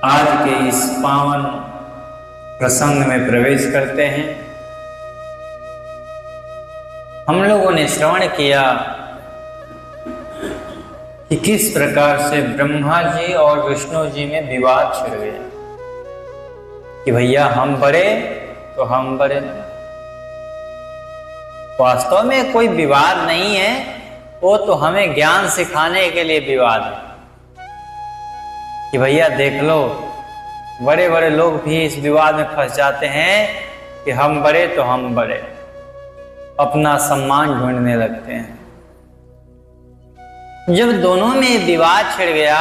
आज के इस पावन प्रसंग में प्रवेश करते हैं। हम लोगों ने श्रवण किया कि किस प्रकार से ब्रह्मा जी और विष्णु जी में विवाद छिड़ गया कि भैया हम बड़े तो हम बड़े। वास्तव में कोई विवाद नहीं है, वो तो हमें ज्ञान सिखाने के लिए विवाद है कि भैया देख लो, बड़े बड़े लोग भी इस विवाद में फंस जाते हैं कि हम बड़े तो हम बड़े, अपना सम्मान ढूंढने लगते हैं। जब दोनों में विवाद छिड़ गया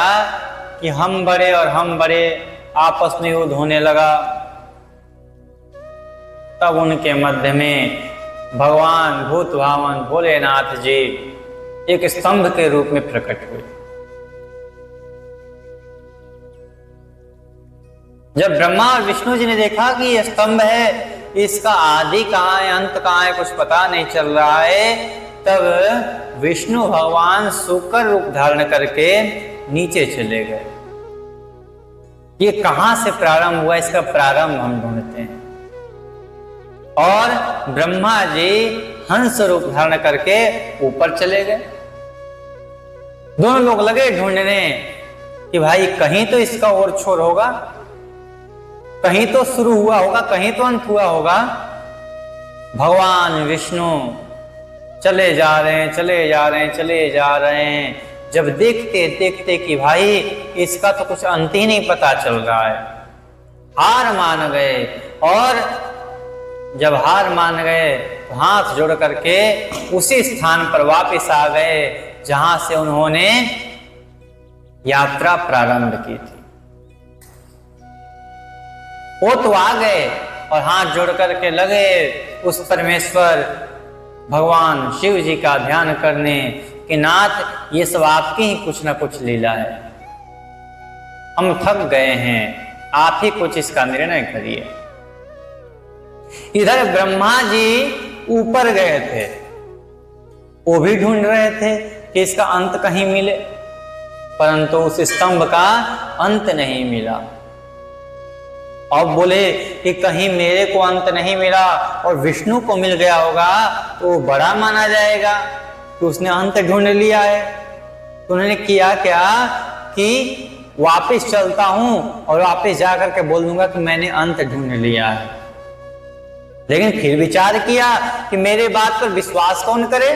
कि हम बड़े और हम बड़े, आपस में युद्ध होने लगा, तब उनके मध्य में भगवान भूत भावन भोलेनाथ जी एक स्तंभ के रूप में प्रकट हुए। जब ब्रह्मा और विष्णु जी ने देखा कि यह स्तंभ है, इसका आदि कहाँ है अंत कहाँ है कुछ पता नहीं चल रहा है, तब विष्णु भगवान शुक्र रूप धारण करके नीचे चले गए। ये कहां से प्रारंभ हुआ, इसका प्रारंभ हम ढूंढते हैं। और ब्रह्मा जी हंस रूप धारण करके ऊपर चले गए। दोनों लोग लगे ढूंढने कि भाई कहीं तो इसका और छोर होगा, कहीं तो शुरू हुआ होगा, कहीं तो अंत हुआ होगा। भगवान विष्णु चले जा रहे हैं, चले जा रहे हैं, चले जा रहे हैं। जब देखते देखते कि भाई इसका तो कुछ अंत ही नहीं पता चल रहा है, हार मान गए। और जब हार मान गए तो हाथ जोड़ करके उसी स्थान पर वापस आ गए जहां से उन्होंने यात्रा प्रारंभ की थी। वो तो आ गए और हाथ जोड़ करके लगे उस परमेश्वर भगवान शिव जी का ध्यान करने कि नाथ ये सब आपकी ही कुछ ना कुछ लीला है, हम थक गए हैं, आप ही कुछ इसका निर्णय करिए। इधर ब्रह्मा जी ऊपर गए थे, वो भी ढूंढ रहे थे कि इसका अंत कहीं मिले, परंतु उस स्तंभ का अंत नहीं मिला। अब बोले कि कहीं मेरे को अंत नहीं मिला और विष्णु को मिल गया होगा तो वो बड़ा माना जाएगा कि उसने अंत ढूंढ लिया है। तो उन्होंने किया क्या कि वापस चलता हूं और वापस जाकर के बोल दूंगा कि मैंने अंत ढूंढ लिया है। लेकिन फिर विचार किया कि मेरे बात पर विश्वास कौन करे,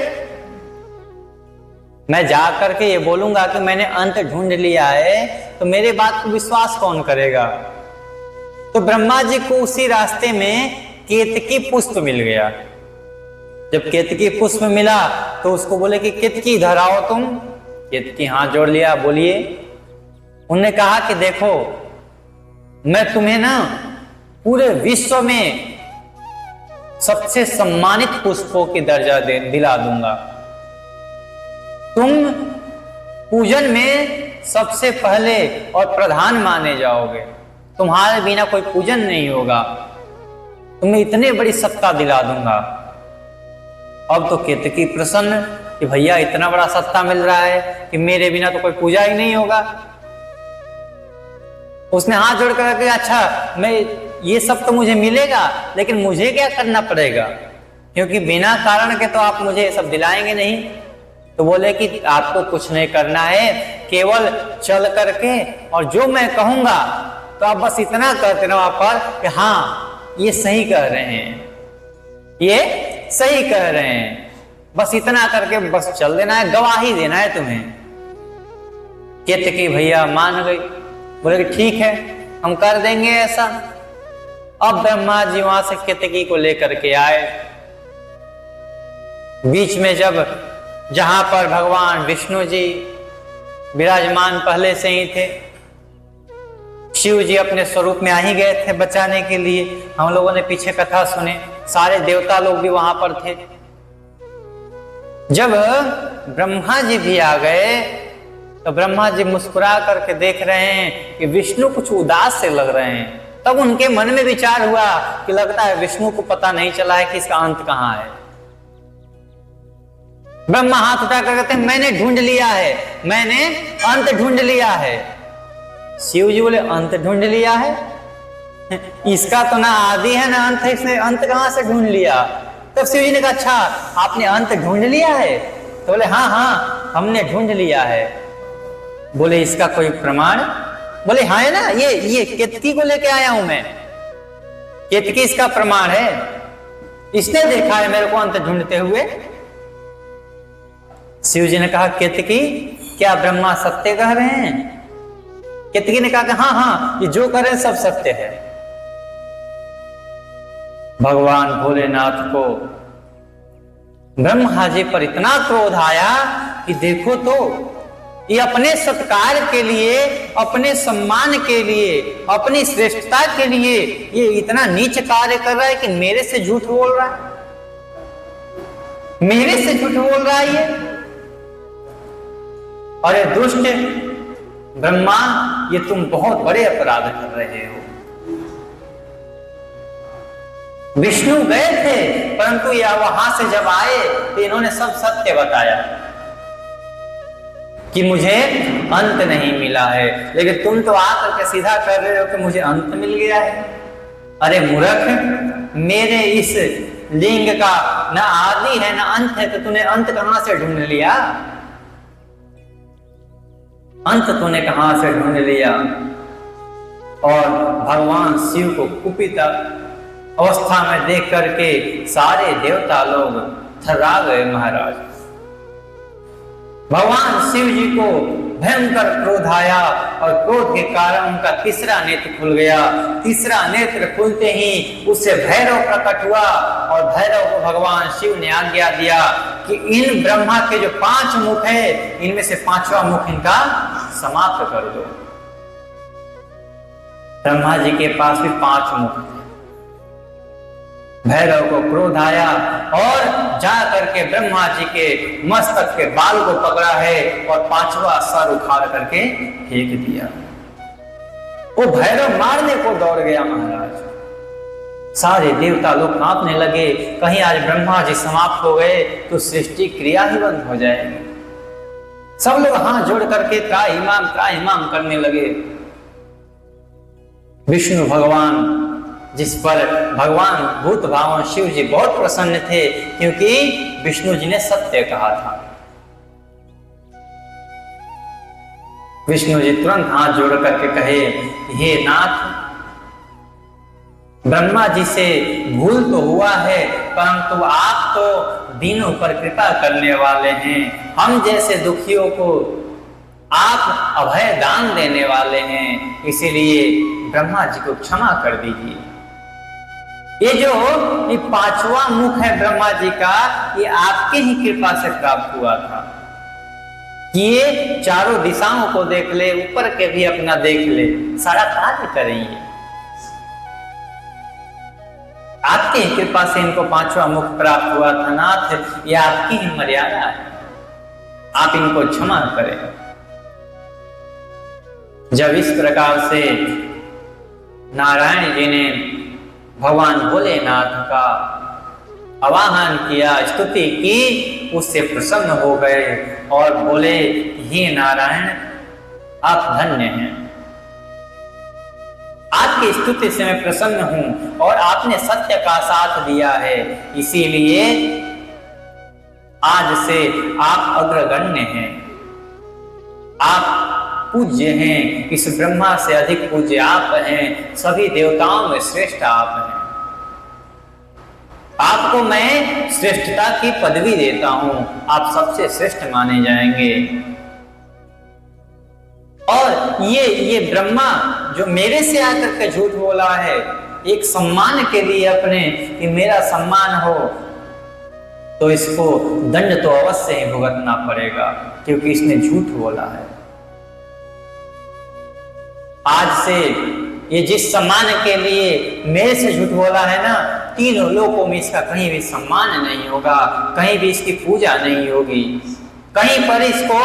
मैं जा करके ये बोलूंगा कि मैंने अंत ढूंढ लिया है तो मेरे बात पर विश्वास कौन करेगा। तो ब्रह्मा जी को उसी रास्ते में केतकी पुष्प मिल गया। जब केतकी पुष्प मिला तो उसको बोले कि केतकी इधर आओ तुम। केतकी हाथ जोड़ लिया, बोलिए। उन्होंने कहा कि देखो, मैं तुम्हें ना पूरे विश्व में सबसे सम्मानित पुष्पों की दर्जा दिला दूंगा। तुम पूजन में सबसे पहले और प्रधान माने जाओगे, तुम्हारे बिना कोई पूजन नहीं होगा, तुम्हें इतने बड़ी सत्ता दिला दूंगा। अब तो केतकी प्रसन्न कि भैया इतना बड़ा सत्ता मिल रहा है कि मेरे बिना तो कोई पूजा ही नहीं होगा। उसने हाथ जोड़ कर के अच्छा, मैं ये सब तो मुझे मिलेगा, लेकिन मुझे क्या करना पड़ेगा, क्योंकि बिना कारण के तो आप मुझे ये सब दिलाएंगे नहीं। तो बोले कि आपको कुछ नहीं करना है, केवल चल करके और जो मैं कहूंगा तो आप बस इतना करते रहो वहां पर कि हाँ ये सही कह रहे हैं, ये सही कह रहे हैं, बस इतना करके बस चल देना है, गवाही देना है तुम्हें। केतकी भैया मान गई, बोले कि ठीक है हम कर देंगे ऐसा। अब ब्रह्मा जी वहां से केतकी को लेकर के आए। बीच में जब जहां पर भगवान विष्णु जी विराजमान पहले से ही थे, शिव जी अपने स्वरूप में आ ही गए थे बचाने के लिए। हम लोगों ने पीछे कथा सुने, सारे देवता लोग भी वहां पर थे। जब ब्रह्मा जी भी आ गए तो ब्रह्मा जी मुस्कुरा करके देख रहे हैं कि विष्णु कुछ उदास से लग रहे हैं। तब उनके मन में विचार हुआ कि लगता है विष्णु को पता नहीं चला है कि इसका अंत कहां है। ब्रह्मा हाथ उठा कर कहते हैं मैंने ढूंढ लिया है, मैंने अंत ढूंढ लिया है। शिव जी बोले अंत ढूंढ लिया है? इसका तो ना आदि है ना अंत है, इसने अंत कहां से ढूंढ लिया? तब शिव जी ने कहा अच्छा आपने अंत ढूंढ लिया है? तो बोले हाँ हाँ हमने ढूंढ लिया है। बोले इसका कोई प्रमाण? बोले हाँ है ना, ये केतकी को लेके आया हूं मैं, केतकी इसका प्रमाण है, इसने देखा है मेरे को अंत ढूंढते हुए। शिव जी ने कहा केतकी क्या ब्रह्मा सत्य कह रहे हैं? केतकी ने कहा कि हाँ हाँ ये जो कह रहे हैं सब सत्य है। भगवान भोलेनाथ को ब्रह्मा जी पर इतना क्रोध आया कि देखो तो ये अपने सत्कार के लिए, अपने सम्मान के लिए, अपनी श्रेष्ठता के लिए ये इतना नीच कार्य कर रहा है कि मेरे से झूठ बोल रहा है, मेरे से झूठ बोल रहा है ये। अरे दुष्ट ब्रह्मा ये तुम बहुत बड़े अपराध कर रहे हो। विष्णु गए थे परंतु यह वहां से जब आए तो इन्होंने सब सत्य बताया कि मुझे अंत नहीं मिला है, लेकिन तुम तो आकर के सीधा कर रहे हो कि मुझे अंत मिल गया है। अरे मूर्ख, मेरे इस लिंग का न आदि है न अंत है, तो तूने अंत कहां से ढूंढ लिया? अंत तूने कहां से ढूंढ लिया? और भगवान शिव को कुपित अवस्था में देख करके सारे देवता लोग थर्रा गए महाराज। भगवान शिव जी को भयंकर क्रोध आया और क्रोध के कारण उनका तीसरा नेत्र खुल गया। तीसरा नेत्र खुलते ही उससे भैरव प्रकट हुआ और भैरव को भगवान शिव ने आज्ञा दिया कि इन ब्रह्मा के जो 5 मुख है इनमें से 5वां मुख इनका समाप्त कर दो। ब्रह्मा जी के पास भी 5 मुख थे। भैरव को क्रोध आया और जा करके ब्रह्मा जी के मस्तक के बाल को पकड़ा है और 5वां सर उखाड़ करके फेंक दिया। वो भैरव मारने को दौड़ गया महाराज। सारे देवता लोग कांपने लगे, कहीं आज ब्रह्मा जी समाप्त हो गए तो सृष्टि क्रिया ही बंद हो जाएगी। सब लोग हाथ जोड़ करके त्राहिमाम करने लगे। विष्णु भगवान जिस पर भगवान भूत भावन शिव जी बहुत प्रसन्न थे क्योंकि विष्णु जी ने सत्य कहा था। विष्णु जी तुरंत हाथ जोड़ करके कहे, हे नाथ, ब्रह्मा जी से भूल तो हुआ है परंतु आप तो दीनों पर कृपा करने वाले हैं। हम जैसे दुखियों को आप अभय दान देने वाले हैं, इसीलिए ब्रह्मा जी को क्षमा कर दीजिए। ये जो 5वां मुख है ब्रह्मा जी का, ये आपके ही कृपा से प्राप्त हुआ था कि ये चारों दिशाओं को देख ले, ऊपर के भी अपना देख ले, सारा कार्य करेंगे। आपकी ही कृपा से इनको 5वां मुख प्राप्त हुआ था। नाथ, ये आपकी ही मर्यादा है, आप इनको क्षमा करें। जब इस प्रकार से नारायण जी ने भगवान भोलेनाथ का आवाहन किया, स्तुति की, उससे प्रसन्न हो गए और बोले, हे नारायण, आप धन्य हैं, आपकी स्तुति से मैं प्रसन्न हूं और आपने सत्य का साथ दिया है, इसीलिए आज से आप अग्रगण्य हैं, आप पूज्य हैं। इस ब्रह्मा से अधिक पूज्य आप हैं, सभी देवताओं में श्रेष्ठ आप हैं। आपको मैं श्रेष्ठता की पदवी देता हूं, आप सबसे श्रेष्ठ माने जाएंगे। और ये ब्रह्मा जो मेरे से आकर के झूठ बोला है, एक सम्मान के लिए अपने कि मेरा सम्मान हो, तो इसको दंड तो अवश्य ही भुगतना पड़ेगा क्योंकि इसने झूठ बोला है। आज से ये जिस सम्मान के लिए मेरे से झूठ बोला है ना, तीनों लोकों में इसका कहीं भी सम्मान नहीं होगा, कहीं भी इसकी पूजा नहीं होगी, कहीं पर इसको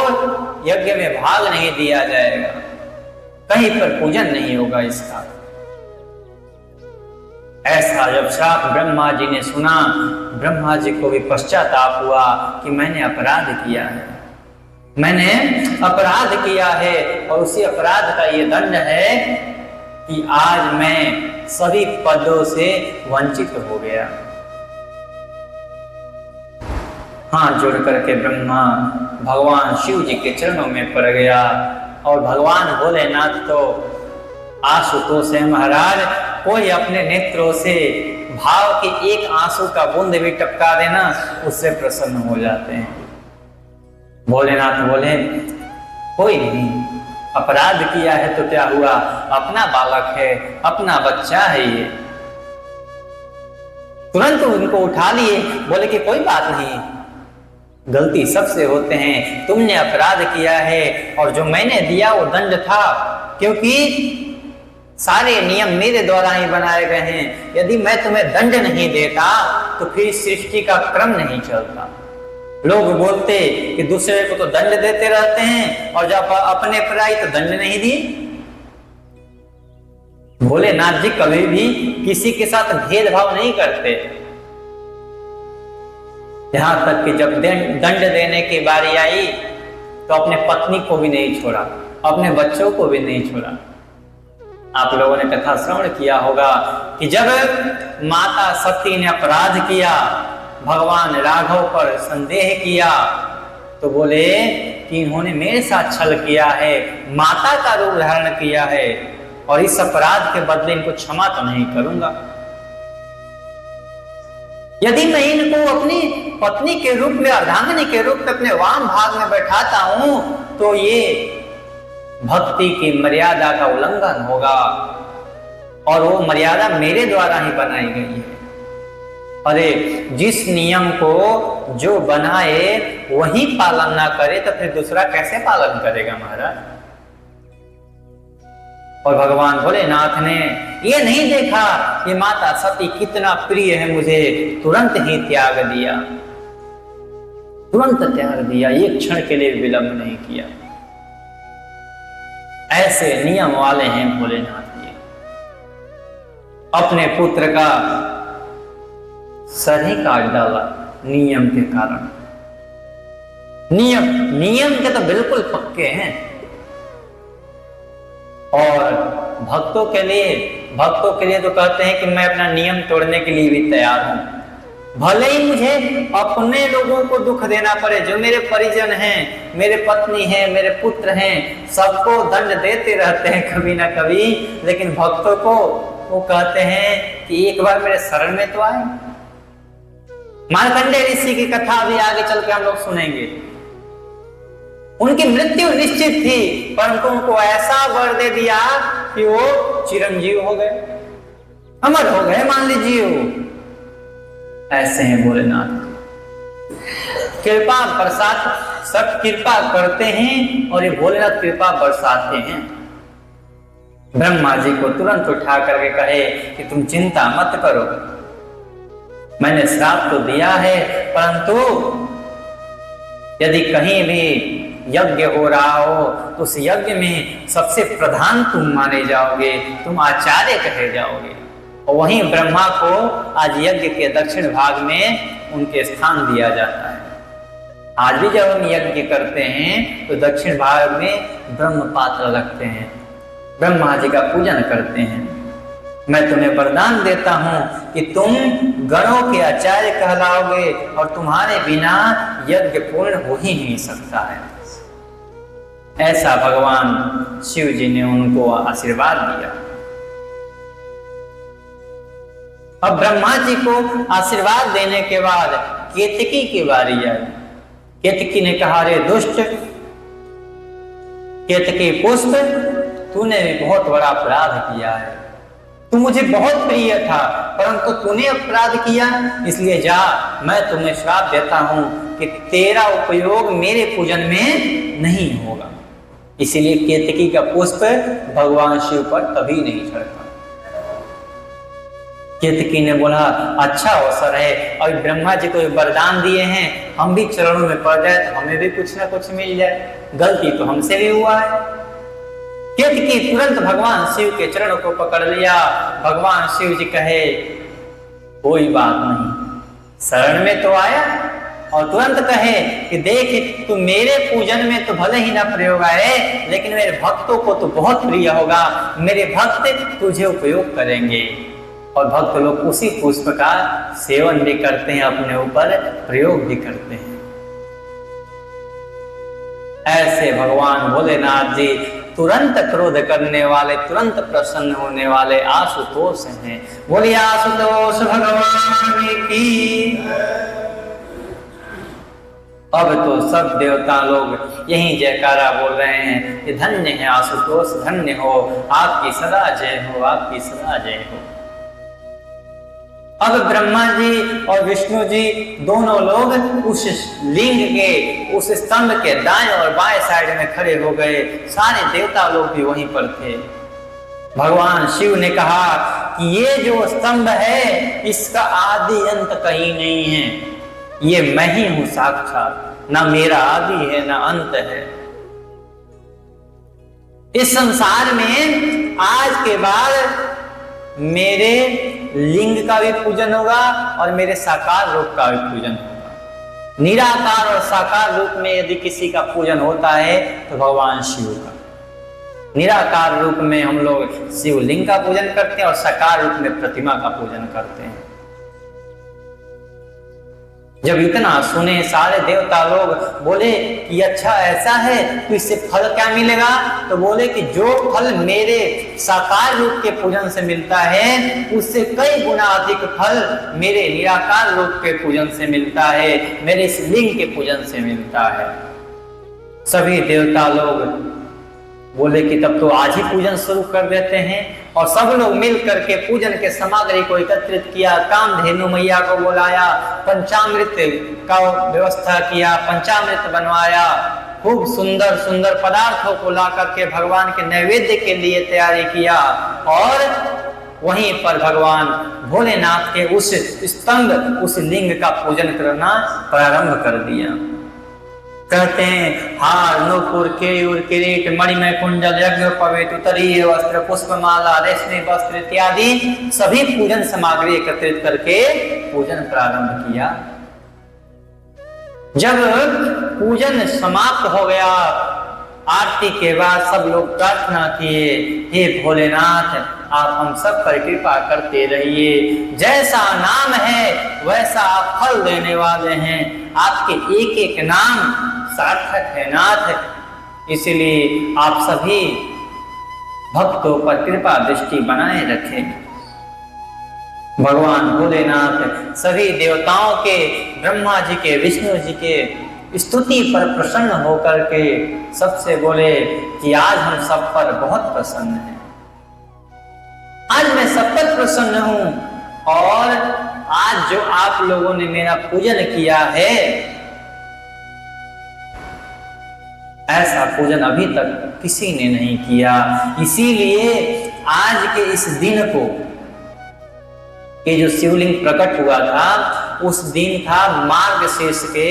यज्ञ में भाग नहीं दिया जाएगा, कहीं पर पूजन नहीं होगा इसका। ऐसा जब श्राप ब्रह्मा जी ने सुना, ब्रह्मा जी को भी पश्चाताप हुआ कि मैंने अपराध किया है, मैंने अपराध किया है और उसी अपराध का ये दंड है कि आज मैं सभी पदों से वंचित हो गया। हाथ जोड़ करके ब्रह्मा भगवान शिव जी के चरणों में पड़ गया और भगवान भोलेनाथ तो आशुतोष है महाराज, कोई अपने नेत्रों से भाव के एक आंसू का बूंद भी टपका देना उससे प्रसन्न हो जाते हैं। भोलेनाथ बोले कोई नहीं, अपराध किया है तो क्या हुआ, अपना बालक है, अपना बच्चा है ये। तुरंत उनको उठा लिए, बोले कि कोई बात नहीं, गलती सबसे होते हैं, तुमने अपराध किया है और जो मैंने दिया वो दंड था, क्योंकि सारे नियम मेरे द्वारा ही बनाए गए हैं। यदि मैं तुम्हें दंड नहीं देता तो फिर सृष्टि का क्रम नहीं चलता। लोग बोलते कि दूसरे को तो दंड देते रहते हैं और जब अपने पर आई तो दंड नहीं दिए। भोलेनाथ जी कभी भी किसी के साथ भेदभाव नहीं करते। यहां तक कि जब दंड देने की बारी आई तो अपने पत्नी को भी नहीं छोड़ा, अपने बच्चों को भी नहीं छोड़ा। आप लोगों ने कथा श्रवण किया होगा कि जब माता सती ने अपराध किया, भगवान राघव पर संदेह किया, तो बोले कि इन्होंने मेरे साथ छल किया है, माता का रूप धारण किया है और इस अपराध के बदले इनको क्षमा तो नहीं करूंगा। यदि मैं इनको अपनी पत्नी के रूप में, अर्धांगिनी के रूप में अपने वाम भाग में बैठाता हूं तो ये भक्ति की मर्यादा का उल्लंघन होगा और वो मर्यादा मेरे द्वारा ही बनाई गई है। अरे जिस नियम को जो बनाए वही पालन ना करे तो फिर दूसरा कैसे पालन करेगा महाराज। और भगवान भोलेनाथ ने ये नहीं देखा कि माता सती कितना प्रिय है मुझे, तुरंत ही त्याग दिया, तुरंत त्याग दिया, एक क्षण के लिए विलंब नहीं किया। ऐसे नियम वाले हैं भोलेनाथ जी। अपने पुत्र का सर ही काट डाला नियम के कारण। नियम के तो बिल्कुल पक्के हैं और भक्तों के लिए तो कहते हैं कि मैं अपना नियम तोड़ने के लिए भी तैयार हूं, भले ही मुझे अपने लोगों को दुख देना पड़े, जो मेरे परिजन हैं, मेरे पत्नी हैं, मेरे पुत्र हैं, सबको दंड देते रहते हैं कभी ना कभी, लेकिन भक्तों को वो कहते हैं कि एक बार मेरे शरण में तो आए। मार्कंडेय ऋषि की कथा भी आगे चल के हम लोग सुनेंगे। उनकी मृत्यु निश्चित थी, परंतु उनको ऐसा वर दे दिया कि वो चिरंजीव हो गए, अमर हो गए, मान लीजिए। वो ऐसे हैं भोलेनाथ, कृपा बरसात, सब कृपा करते हैं और ये भोलेनाथ कृपा बरसाते हैं। ब्रह्मा जी को तुरंत उठा करके कहे कि तुम चिंता मत करो, मैंने श्राप तो दिया है, परंतु यदि कहीं भी यज्ञ हो रहा हो तो उस यज्ञ में सबसे प्रधान तुम माने जाओगे, तुम आचार्य कहे जाओगे। और वहीं ब्रह्मा को आज यज्ञ के दक्षिण भाग में उनके स्थान दिया जाता है। आज भी जब हम यज्ञ करते हैं तो दक्षिण भाग में ब्रह्म पात्र रखते हैं, ब्रह्मा जी का पूजन करते हैं। मैं तुम्हें वरदान देता हूं कि तुम गणों के आचार्य कहलाओगे और तुम्हारे बिना यज्ञ पूर्ण हो ही नहीं सकता है। ऐसा भगवान शिव जी ने उनको आशीर्वाद दिया। अब ब्रह्मा जी को आशीर्वाद देने के बाद केतकी की बारी आई। केतकी ने कहा, रे दुष्ट केतकी पुष्प, तूने भी बहुत बड़ा अपराध किया है, तू मुझे बहुत प्रिय था परंतु तूने अपराध किया, इसलिए जा, मैं तुम्हें श्राप देता हूं कि तेरा उपयोग मेरे पूजन में नहीं होगा। इसीलिए केतकी का पुष्प भगवान शिव पर कभी नहीं चढ़ता। केतकी ने बोला, अच्छा अवसर है, और ब्रह्मा जी को वरदान दिए हैं, हम भी चरणों में पड़ जाए तो हमें भी कुछ ना कुछ मिल जाए, गलती तो हमसे भी हुआ है। केतकी तुरंत भगवान शिव के चरणों को पकड़ लिया। भगवान शिव जी कहे, कोई बात नहीं, शरण में तो आया, और तुरंत कहे कि देख तू मेरे पूजन में तो भले ही ना प्रयोग आए, लेकिन मेरे भक्तों को तो बहुत प्रिय होगा, मेरे भक्त तुझे उपयोग करेंगे। और भक्त लोग उसी पुष्प का सेवन भी करते हैं, अपने ऊपर प्रयोग भी करते हैं। ऐसे भगवान भोलेनाथ जी तुरंत क्रोध करने वाले, तुरंत प्रसन्न होने वाले आशुतोष हैं। बोलिए आशुतोष भगवान की। अब तो सब देवता लोग यही जयकारा बोल रहे हैं कि धन्य है आशुतोष, धन्य हो, आपकी सदा जय हो, आपकी सदा जय हो। अब ब्रह्मा जी और विष्णु जी दोनों लोग उस लिंग के, उस स्तंभ के दाएं और बाएं साइड में खड़े हो गए। सारे देवता लोग भी वहीं पर थे। भगवान शिव ने कहा कि ये जो स्तंभ है इसका आदि अंत कहीं नहीं है, ये मैं ही हूं साक्षात, ना मेरा आदि है ना अंत है। इस संसार में आज के बाद मेरे लिंग का भी पूजन होगा और मेरे साकार रूप का भी पूजन होगा। निराकार और साकार रूप में यदि किसी का पूजन होता है तो भगवान शिव का। निराकार रूप में हम लोग शिवलिंग का पूजन करते हैं और साकार रूप में प्रतिमा का पूजन करते हैं। जब इतना सुने सारे देवता लोग, बोले कि अच्छा ऐसा है तो इससे फल क्या मिलेगा? तो बोले कि जो फल मेरे साकार रूप के पूजन से मिलता है उससे कई गुना अधिक फल मेरे निराकार रूप के पूजन से मिलता है, मेरे इस लिंग के पूजन से मिलता है। सभी देवता लोग बोले कि तब तो आज ही पूजन शुरू कर देते हैं। और सब लोग मिल करके पूजन के सामग्री को एकत्रित किया, कामधेनु मैया को बुलाया, पंचामृत का व्यवस्था किया, पंचामृत बनवाया, खूब सुंदर सुंदर पदार्थों को ला करके भगवान के नैवेद्य के लिए तैयारी किया। और वहीं पर भगवान भोलेनाथ के उस स्तंभ, उस लिंग का पूजन करना प्रारंभ कर दिया। कहते हैं हार, नूपुर, केयूर, किरीट, मणिमय कुंडल, यज्ञ पवित्र, उत्तरीय वस्त्र, पुष्पमाला, रेशमी वस्त्र इत्यादि सभी पूजन सामग्री एकत्रित करके पूजन प्रारंभ किया। जब पूजन समाप्त हो गया, आरती के बाद सब लोग प्रार्थना किए, हे भोलेनाथ आप हम सब पर कृपा करते रहिए, जैसा नाम है वैसा आप फल देने वाले हैं, आपके एक एक नाम सार्थक है नाथ, इसलिए आप सभी भक्तों पर कृपा दृष्टि बनाए रखें। भगवान भोलेनाथ सभी देवताओं के, ब्रह्मा जी के, विष्णु जी के स्तुति पर प्रसन्न होकर के सबसे बोले कि आज हम सब पर बहुत प्रसन्न हैं, आज मैं सब पर प्रसन्न हूं और आज जो आप लोगों ने मेरा पूजन किया है ऐसा पूजन अभी तक किसी ने नहीं किया। इसीलिए आज के इस दिन को, ये जो शिवलिंग प्रकट हुआ था उस दिन था मार्गशीर्ष के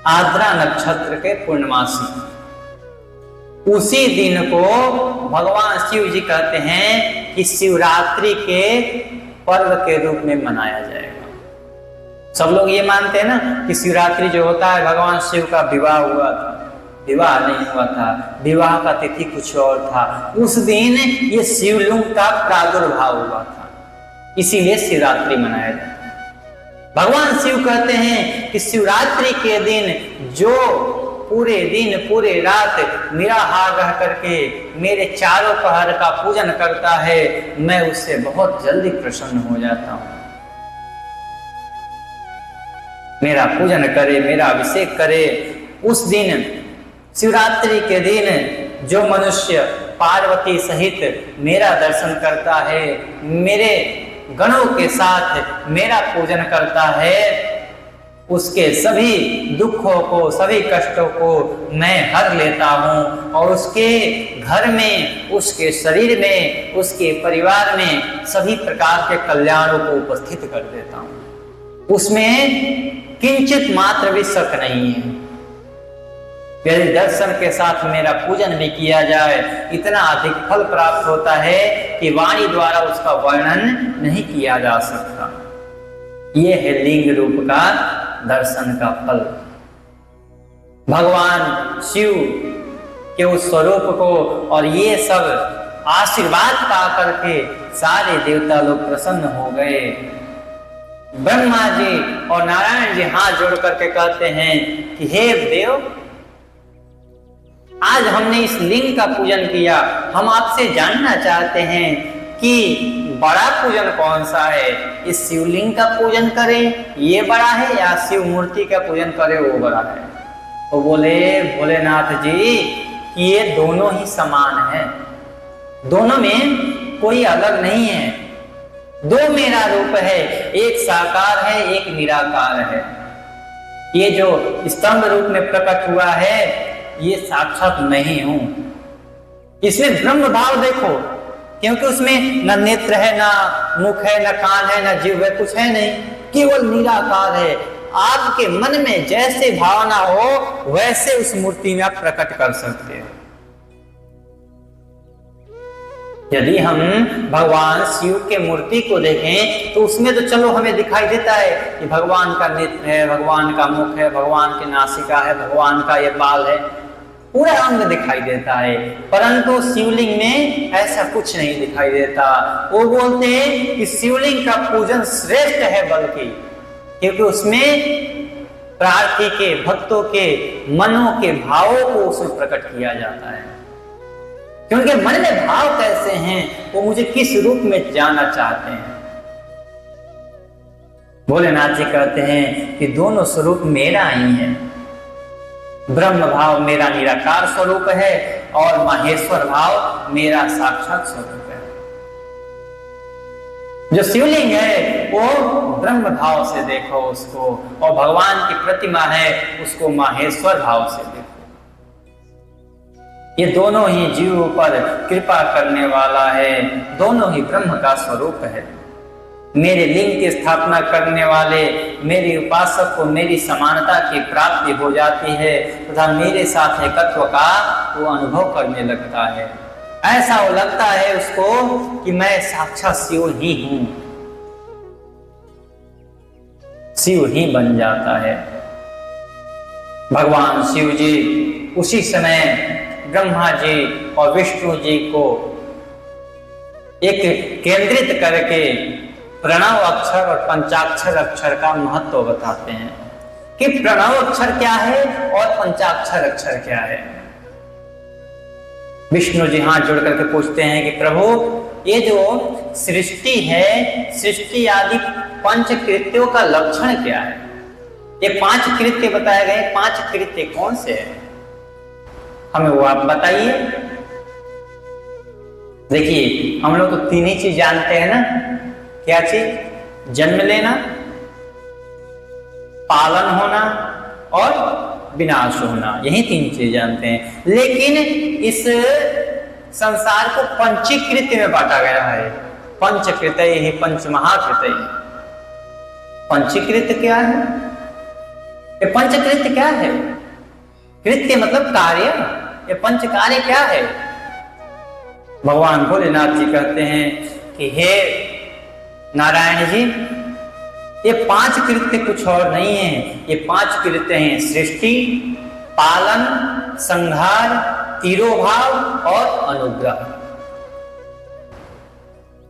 आद्रा नक्षत्र के पूर्णमासी। उसी दिन को भगवान शिव जी कहते हैं कि शिवरात्रि के पर्व के रूप में मनाया जाएगा। सब लोग ये मानते हैं ना कि शिवरात्रि जो होता है भगवान शिव का विवाह हुआ था, विवाह नहीं हुआ था, विवाह का तिथि कुछ और था। उस दिन ये शिवलिंग का प्रादुर्भाव हुआ था, इसीलिए शिवरात्रि मनाया जाता है। भगवान शिव कहते हैं कि शिवरात्रि के दिन जो पूरे दिन पूरे रात निराहार रह करके मेरे चारों पहर का पूजन करता है, मैं उससे बहुत जल्दी प्रसन्न हो जाता हूं। मेरा पूजन करे, मेरा अभिषेक करे। उस दिन शिवरात्रि के दिन जो मनुष्य पार्वती सहित मेरा दर्शन करता है, मेरे गणों के साथ मेरा पूजन करता है, उसके सभी दुखों को, सभी कष्टों को मैं हर लेता हूं और उसके घर में, उसके शरीर में, उसके परिवार में सभी प्रकार के कल्याणों को उपस्थित कर देता हूं। उसमें किंचित मात्र भी शक नहीं है। यदि दर्शन के साथ मेरा पूजन भी किया जाए, इतना अधिक फल प्राप्त होता है कि वाणी द्वारा उसका वर्णन नहीं किया जा सकता। यह है लिंग रूप का दर्शन का फल। भगवान शिव के उस स्वरूप को और ये सब आशीर्वाद पा करके सारे देवता लोग प्रसन्न हो गए। ब्रह्मा जी और नारायण जी हाथ जोड़ करके कहते हैं कि हे देव, आज हमने इस लिंग का पूजन किया, हम आपसे जानना चाहते हैं कि बड़ा पूजन कौन सा है, इस शिवलिंग का पूजन करें ये बड़ा है या शिव मूर्ति का पूजन करें वो बड़ा है। तो बोले भोलेनाथ जी कि ये दोनों ही समान है, दोनों में कोई अलग नहीं है, दो मेरा रूप है, एक साकार है एक निराकार है। ये जो स्तंभ रूप में प्रकट हुआ है ये साक्षात नहीं हूं। इसमें ब्रह्म भाव देखो, क्योंकि उसमें न नेत्र है, ना मुख है, ना कान है, ना जीव है, कुछ है नहीं, केवल निराकार है। आपके मन में जैसे भावना हो वैसे उस मूर्ति में आप प्रकट कर सकते हो। यदि हम भगवान शिव के मूर्ति को देखें तो उसमें तो चलो हमें दिखाई देता है कि भगवान का नेत्र है, भगवान का मुख है, भगवान की नासिका है, भगवान का ये बाल है, पूरा अंग दिखाई देता है। परंतु शिवलिंग में ऐसा कुछ नहीं दिखाई देता। वो बोलते हैं कि शिवलिंग का पूजन श्रेष्ठ है, बल्कि क्योंकि उसमें प्रार्थी के, भक्तों के मनों के भावों को उसमें प्रकट किया जाता है। क्योंकि मन में भाव कैसे हैं, वो मुझे किस रूप में जानना चाहते हैं। भोलेनाथ जी कहते हैं कि दोनों स्वरूप मेरा ही है। ब्रह्म भाव मेरा निराकार स्वरूप है और माहेश्वर भाव मेरा साक्षात स्वरूप है। जो शिवलिंग है वो ब्रह्म भाव से देखो उसको, और भगवान की प्रतिमा है उसको माहेश्वर भाव से देखो। ये दोनों ही जीव पर कृपा करने वाला है, दोनों ही ब्रह्म का स्वरूप है। मेरे लिंग की स्थापना करने वाले मेरे उपासक को मेरी समानता की प्राप्ति हो जाती है तथा मेरे साथ एकत्व का वो अनुभव करने लगता है। ऐसा वो लगता है उसको कि मैं साक्षात शिव ही हूं, शिव ही बन जाता है। भगवान शिव जी उसी समय ब्रह्मा जी और विष्णु जी को एक केंद्रित करके प्रणव अक्षर और पंचाक्षर अक्षर का महत्व बताते हैं कि प्रणव अक्षर क्या है और पंचाक्षर अक्षर क्या है। विष्णु जी हाथ जोड़ करके पूछते हैं कि प्रभु, ये जो सृष्टि है, सृष्टि आदि पंच कृत्यों का लक्षण क्या है? ये 5 कृत्य बताए गए, 5 कृत्य कौन से हैं? हमें वो आप बताइए। देखिए, हम लोग तो 3 ही चीज जानते हैं ना। क्या चीज? जन्म लेना, पालन होना और विनाश होना, यही 3 चीज जानते हैं। लेकिन इस संसार को पंचीकृत्य में बांटा गया है। पंचकृत्य ही पंचमहाकृत्य। पंचीकृत्य क्या है? ये पंचकृत्य क्या है? कृत्य मतलब कार्य, ये पंच कार्य क्या है? भगवान भोलेनाथ जी कहते हैं कि हे नारायण जी, ये 5 कृत्य कुछ और नहीं है। ये 5 कृत्य हैं सृष्टि, पालन, संहार, तिरोभाव और अनुग्रह।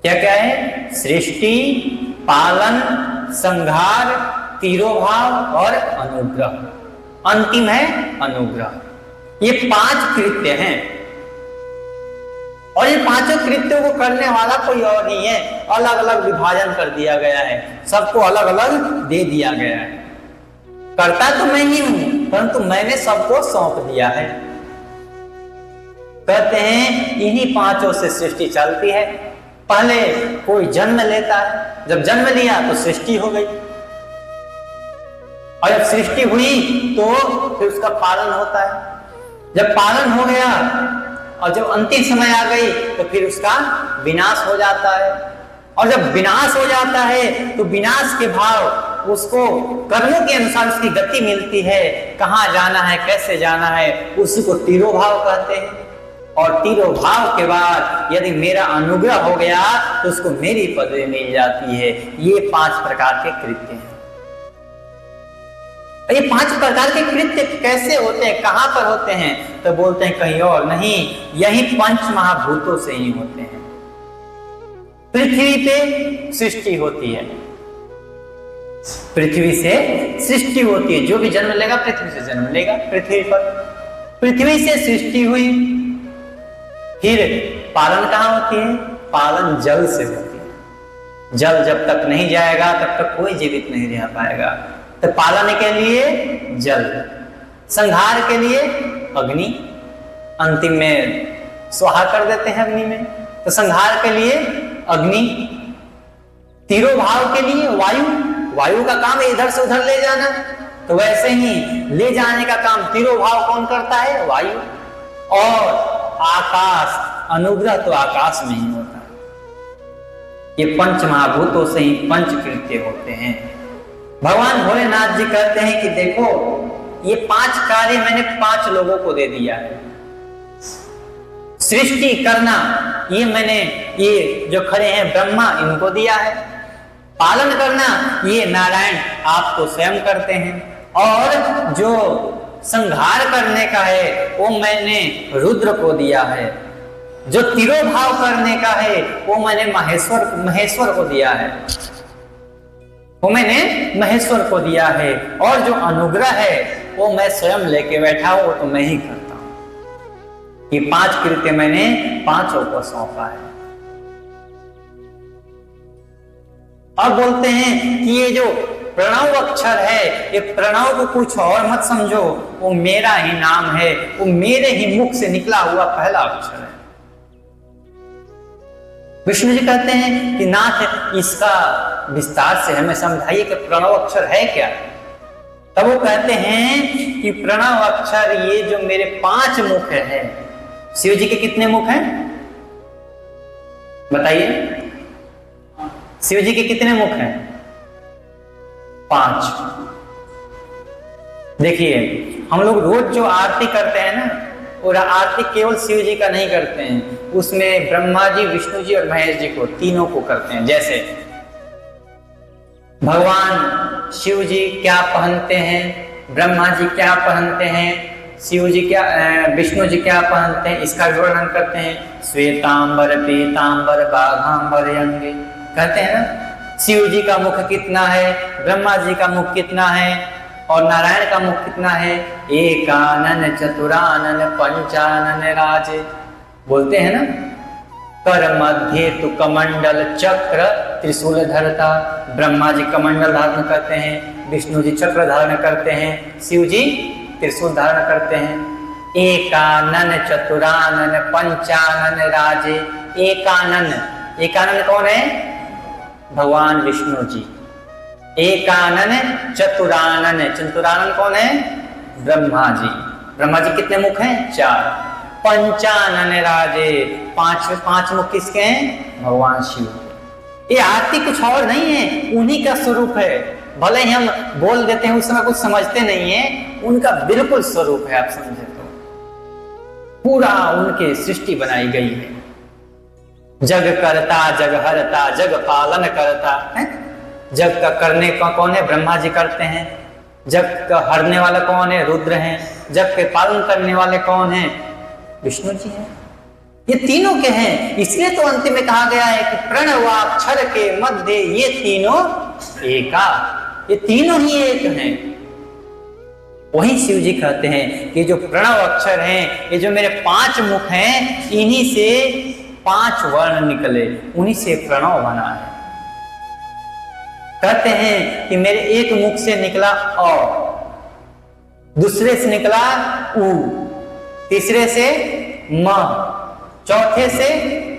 क्या क्या है? सृष्टि, पालन, संहार, तिरोभाव और अनुग्रह। अंतिम है अनुग्रह। ये 5 कृत्य हैं और ये 5 कृत्यों को करने वाला कोई और नहीं है। अलग अलग विभाजन कर दिया गया है, सबको अलग अलग दे दिया गया है। करता तो मैं ही हूं, परंतु मैंने सबको सौंप दिया है। कहते हैं इन्हीं 5 से सृष्टि चलती है। पहले कोई जन्म लेता है, जब जन्म लिया तो सृष्टि हो गई, और जब सृष्टि हुई तो फिर उसका पालन होता है। जब पालन हो गया और जब अंतिम समय आ गई तो फिर उसका विनाश हो जाता है। और जब विनाश हो जाता है तो विनाश के भाव उसको कर्मों के अनुसार उसकी गति मिलती है, कहाँ जाना है, कैसे जाना है, उसी को तिरोभाव कहते हैं। और तिरोभाव के बाद यदि मेरा अनुग्रह हो गया तो उसको मेरी पदवी मिल जाती है। ये 5 प्रकार के कृत्य हैं। ये 5 प्रकार के कृत्य कैसे होते हैं, कहां पर होते हैं? तो बोलते हैं कहीं और नहीं, यही 5 महाभूतों से ही होते हैं। पृथ्वी पे सृष्टि होती है, पृथ्वी से सृष्टि होती है। जो भी जन्म लेगा पृथ्वी से जन्म लेगा। पृथ्वी पर पृथ्वी से सृष्टि हुई, फिर पालन कहां होती है? पालन जल से होती है। जल जब तक नहीं जाएगा तब तक कोई जीवित नहीं रह पाएगा। तो पालन के लिए जल, संहार के लिए अग्नि, अंतिम में स्वाहा कर देते हैं अग्नि में। तो संहार के लिए अग्नि, तिरोभाव के लिए वायु, वायु का काम है इधर से उधर ले जाना। तो वैसे ही ले जाने का काम तिरोभाव कौन करता है? वायु। और आकाश, अनुग्रह तो आकाश में ही होता है। ये 5 महाभूतों से ही 5 कृत्य होते हैं। भगवान भोलेनाथ जी कहते हैं कि देखो ये 5 कार्य मैंने 5 लोगों को दे दिया है। सृष्टि करना ये मैंने, ये जो खड़े हैं ब्रह्मा, इनको दिया है। पालन करना ये नारायण आप तो स्वयं करते हैं। और जो संहार करने का है वो मैंने रुद्र को दिया है। जो तिरोभाव करने का है वो मैंने महेश्वर को दिया है, वो मैंने महेश्वर को दिया है। और जो अनुग्रह है वो मैं स्वयं लेके बैठा हूं, वो तो मैं ही करता हूं। ये 5 कृत्य मैंने 5 को सौंपा है। अब बोलते हैं कि ये जो प्रणव अक्षर है, ये प्रणव को कुछ और मत समझो, वो मेरा ही नाम है, वो मेरे ही मुख से निकला हुआ पहला अक्षर है। विष्णु जी कहते हैं कि नाथ इसका विस्तार से हमें समझाइए कि प्रणव अक्षर है क्या। तब वो कहते हैं कि प्रणव अक्षर ये जो मेरे 5 मुख है। शिव जी के कितने मुख हैं बताइए? शिव जी के कितने मुख हैं? 5। देखिए हम लोग रोज जो आरती करते हैं ना, और आरती केवल शिव जी का नहीं करते हैं, उसमें ब्रह्मा जी, विष्णु जी और महेश जी को, तीनों को करते हैं। जैसे भगवान शिव जी क्या पहनते हैं, ब्रह्मा जी क्या पहनते हैं, शिव जी क्या, विष्णु जी क्या पहनते हैं, इसका वर्णन करते हैं। श्वेतांबर पीतांबर बाघांबर अंगे कहते हैं ना। शिव जी का मुख कितना है, ब्रह्मा जी का मुख कितना है, और नारायण का मुख कितना है? एकानन चतुरानन पंचानन राजे बोलते हैं ना। कर मध्य तु कमंडल चक्र त्रिशूल धरता। ब्रह्मा जी कमंडल धारण करते हैं, विष्णु जी चक्र धारण करते हैं, शिव जी त्रिशूल धारण करते हैं। एकानन चतुरानन पंचानन राजे। एकानन, एकानन कौन है? भगवान विष्णु जी। एकानन चतुरानन, चतुरानन कौन है? ब्रह्मा जी। ब्रह्मा जी कितने मुख हैं? 4। पंचानन राजे, 5 मुख किसके हैं? भगवान शिव। ये आरती कुछ और नहीं है, उन्हीं का स्वरूप है। भले ही हम बोल देते हैं उस समय कुछ समझते नहीं है, उनका बिल्कुल स्वरूप है। आप समझे तो पूरा उनके सृष्टि बनाई गई है। जग करता, जग हरता, जग पालन करता है। जग का करने का कौन है? ब्रह्मा जी करते हैं। जग का हरने वाला कौन है? रुद्र हैं। जग के पालन करने वाले कौन है? विष्णु जी हैं। ये तीनों के हैं। इसलिए तो अंतिम में कहा गया है कि प्रणवाक्षर के मध्य ये तीनों एका, ये तीनों ही एक हैं। वही शिव जी कहते हैं कि जो प्रणव अक्षर हैं, ये जो मेरे 5 मुख हैं, इन्हीं से 5 वर्ण निकले, उन्हीं से प्रणव बना है। कहते हैं कि मेरे एक मुख से निकला अ, दूसरे से निकला उ, तीसरे से म, चौथे से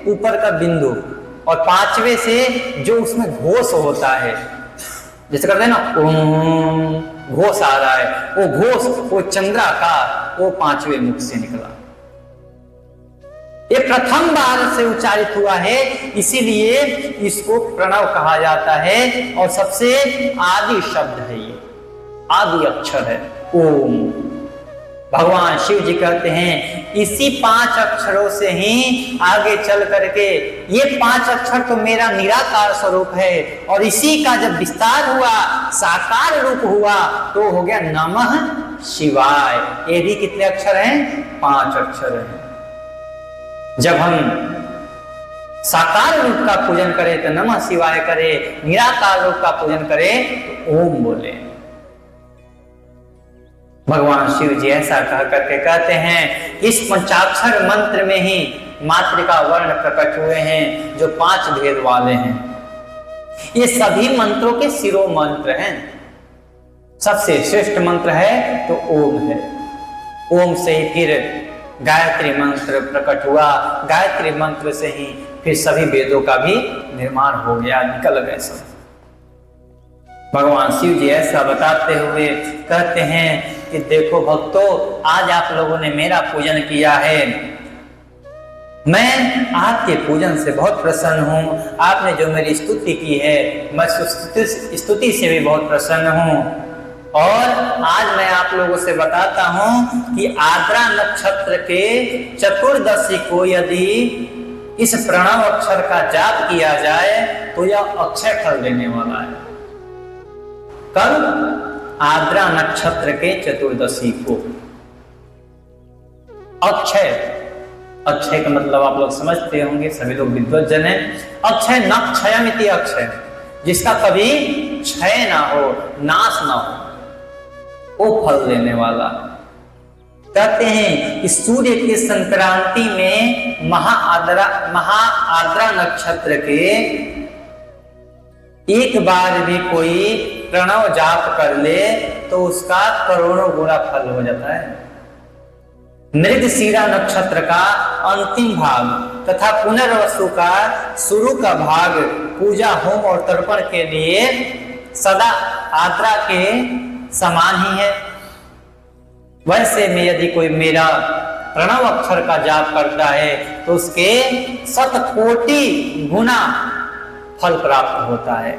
ऊपर का बिंदु, और 5वें से जो उसमें घोष होता है, जैसे करते हैं ना ओम, घोष आ रहा है, वो घोष, वो चंद्राकार, वो 5वें मुख से निकला। ये प्रथम बार से उच्चारित हुआ है, इसीलिए इसको प्रणव कहा जाता है। और सबसे आदि शब्द है, ये आदि अक्षर है ओम। भगवान शिव जी कहते हैं इसी 5 अक्षरों से ही आगे चल करके ये 5 अक्षर तो मेरा निराकार स्वरूप है, और इसी का जब विस्तार हुआ, साकार रूप हुआ, तो हो गया नमः शिवाय। ये भी कितने अक्षर हैं? 5 अक्षर हैं। जब हम साकार रूप का पूजन करें तो नमः शिवाय करें, निराकार रूप का पूजन करें तो ओम बोले। भगवान शिव जी ऐसा कह करके कहते हैं इस पंचाक्षर मंत्र में ही मातृका वर्ण प्रकट हुए हैं जो 5 भेद वाले हैं। ये सभी मंत्रों के शिरो मंत्र हैं। सबसे श्रेष्ठ मंत्र है तो ओम है। ओम से ही फिर गायत्री मंत्र प्रकट हुआ, गायत्री मंत्र से ही फिर सभी वेदों का भी निर्माण हो गया, निकल गए सब। भगवान शिव जी ऐसा बताते हुए कहते हैं कि देखो भक्तों, आज आप लोगों ने मेरा पूजन किया है, मैं आपके पूजन से बहुत प्रसन्न हूँ। आपने जो मेरी स्तुति की है, मैं स्तुति से भी बहुत प्रसन्न हूँ। और आज मैं आप लोगों से बताता हूँ कि आर्द्रा नक्षत्र के चतुर्दशी को यदि इस प्रणव अक्षर का जाप किया जाए तो यह अक्षय फल देने वाला है। कल आर्द्रा नक्षत्र के चतुर्दशी को अक्षय, अक्षय का मतलब आप लोग समझते होंगे, सभी लोग विद्वज्जन हैं। अक्षय न क्षयमिति अक्षय, जिसका कभी क्षय ना हो, नाश ना हो, वो फल देने वाला। कहते हैं कि सूर्य की संक्रांति में महाआर्द्रा नक्षत्र के एक बार भी कोई प्रणव जाप कर ले तो उसका करोड़ों गुना फल हो जाता है। मृगशिरा नक्षत्र का अंतिम भाग तथा पुनर्वसु का शुरू का भाग पूजा, होम और तर्पण के लिए सदा आर्द्रा के समान ही है। वैसे में यदि कोई मेरा प्रणव अक्षर का जाप करता है तो उसके 7 कोटि गुना फल प्राप्त होता है।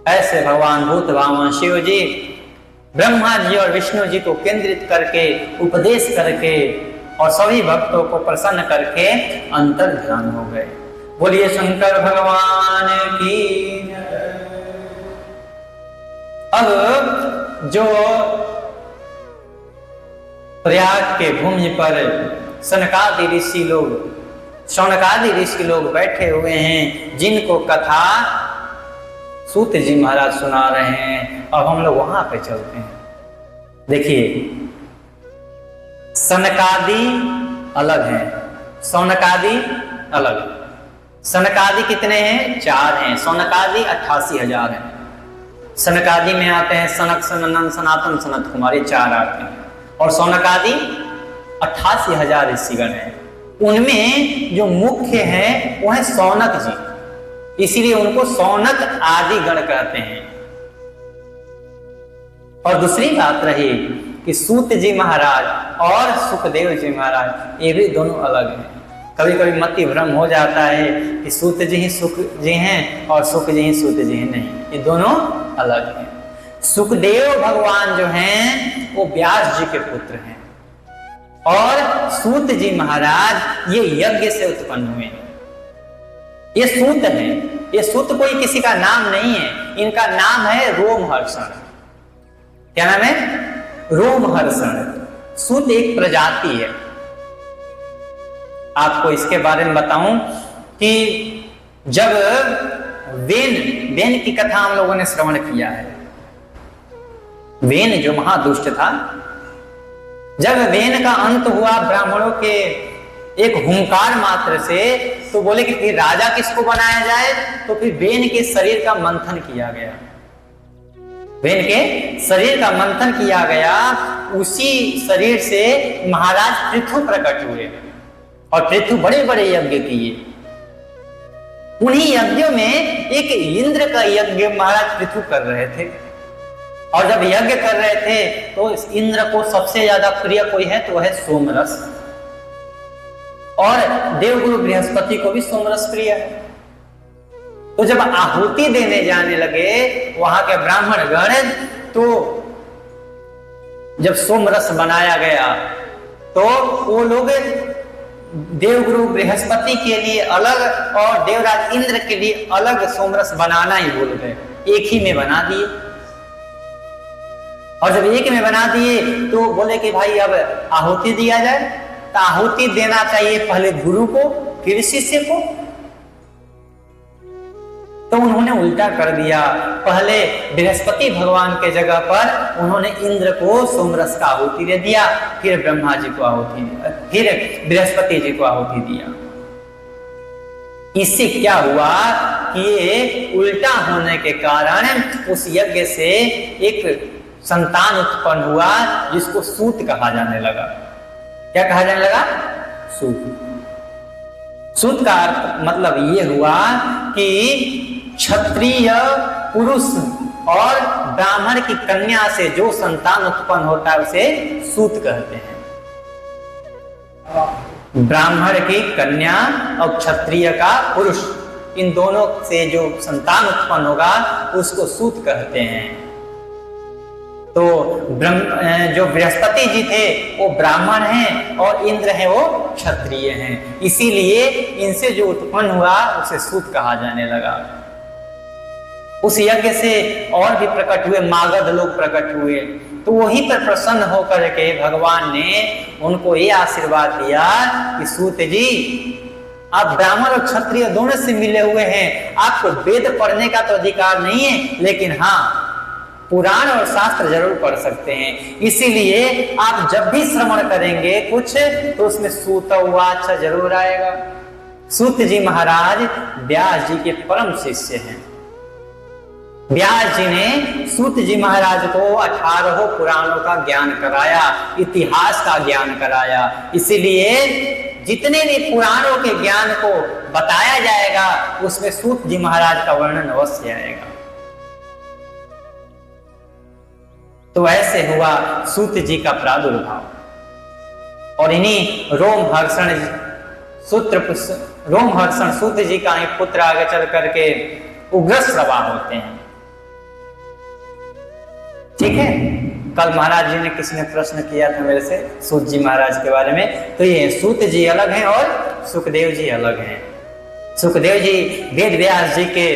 ऐसे भगवान भूत भावन शिव जी ब्रह्मा जी और विष्णु जी को केंद्रित करके, उपदेश करके और सभी भक्तों को प्रसन्न करके अंतर ध्यान हो गए। बोलिए शंकर भगवान की। अब जो प्रयाग के भूमि पर सनकादि ऋषि लोग, शौनकादि ऋषि लोग बैठे हुए हैं, जिनको कथा सूत जी महाराज सुना रहे हैं। अब हम लोग वहां पे चलते हैं। देखिए, सनकादि अलग हैं, शौनकादि अलग। सनकादि कितने हैं? 4 हैं। शौनकादि 88,000 हैं। सनकादि में आते हैं सनक, सनंदन, सनातन, सनत कुमार, 4 आते हैं। और शौनकादि 88,000 ऋषिगण हैं। उनमें जो मुख्य हैं वो है शौनक जी, इसीलिए उनको शौनक आदि गण कहते हैं। और दूसरी बात रही कि सूत जी महाराज और सुखदेव जी महाराज, ये भी दोनों अलग हैं। कभी कभी मति भ्रम हो जाता है कि सूत जी ही सुख जी हैं और सुख जी ही सूत जी हैं। नहीं, ये दोनों अलग हैं। सुखदेव भगवान जो हैं वो व्यास जी के पुत्र हैं, और सूत जी महाराज ये यज्ञ से उत्पन्न हुए हैं। ये सूत है, ये सूत कोई किसी का नाम नहीं है, इनका नाम है रोमहर्षण। क्या नाम है? रोमहर्षण। सूत एक प्रजाति है। आपको इसके बारे में बताऊं कि जब वेन की कथा हम लोगों ने श्रवण किया है। वेन जो महादुष्ट था, जब वेन का अंत हुआ ब्राह्मणों के एक हुंकार मात्र से, तो बोले कि फिर राजा किसको बनाया जाए, तो फिर वेन के शरीर का मंथन किया गया। वेन के शरीर का मंथन किया गया, उसी शरीर से महाराज पृथु प्रकट हुए, और पृथु बड़े बड़े यज्ञ किए। उन्हीं यज्ञों में एक इंद्र का यज्ञ महाराज पृथु कर रहे थे, और जब यज्ञ कर रहे थे तो इंद्र को सबसे ज्यादा प्रिय कोई है तो है सोमरस, और देवगुरु बृहस्पति को भी सोमरस प्रिय है। तो जब आहुति देने जाने लगे वहां के ब्राह्मण गण, तो जब सोमरस बनाया गया तो वो लोग देवगुरु बृहस्पति के लिए अलग और देवराज इंद्र के लिए अलग सोमरस बनाना ही भूल गए, एक ही में बना दिए। और जब एक में बना दिए तो बोले कि भाई अब आहुति दिया जाए, तो आहुति देना चाहिए पहले गुरु को फिर शिष्य को। तो उन्होंने उल्टा कर दिया, पहले बृहस्पति भगवान के जगह पर उन्होंने इंद्र को सोमरस का आहुति दे दिया, फिर ब्रह्मा जी को आहुति, फिर बृहस्पति जी को आहुति दिया। इससे क्या हुआ कि ये उल्टा होने के कारण उस यज्ञ से एक संतान उत्पन्न हुआ जिसको सूत कहा जाने लगा। क्या कहा जाने लगा? सूत। सूत का मतलब ये हुआ कि क्षत्रिय पुरुष और ब्राह्मण की कन्या से जो संतान उत्पन्न होता है उसे सूत कहते हैं। ब्राह्मण की कन्या और क्षत्रिय का पुरुष, इन दोनों से जो संतान उत्पन्न होगा उसको सूत कहते हैं। तो जो बृहस्पति जी थे वो ब्राह्मण हैं और इंद्र है वो क्षत्रिय हैं, इसीलिए इनसे जो उत्पन्न हुआ उसे सूत कहा जाने लगा। उस यज्ञ से और भी प्रकट हुए मागध लोग प्रकट हुए, तो वहीं पर प्रसन्न होकर के भगवान ने उनको ये आशीर्वाद दिया कि सूत जी आप ब्राह्मण और क्षत्रिय दोनों से मिले हुए हैं, आपको वेद पढ़ने का तो अधिकार नहीं है, लेकिन हाँ पुराण और शास्त्र जरूर पढ़ सकते हैं। इसीलिए आप जब भी श्रवण करेंगे कुछ तो उसमें सूत उवाच जरूर आएगा। सूत जी महाराज व्यास जी के परम शिष्य हैं। व्यास जी ने सूत जी महाराज को 18 पुराणों का ज्ञान कराया, इतिहास का ज्ञान कराया। इसीलिए जितने भी पुराणों के ज्ञान को बताया जाएगा उसमें सूत जी महाराज का वर्णन अवश्य आएगा। तो ऐसे हुआ सूत जी का प्रादुर्भाव। और इन्हीं रोमहर्षण सूत जी का एक पुत्र आगे चल करके उग्रश्रवा होते हैं। ठीक है, कल महाराज जी ने किसी ने प्रश्न किया था मेरे से सूत जी महाराज के बारे में, तो ये सूत जी अलग हैं और सुखदेव जी अलग हैं। सुखदेव जी वेद व्यास जी के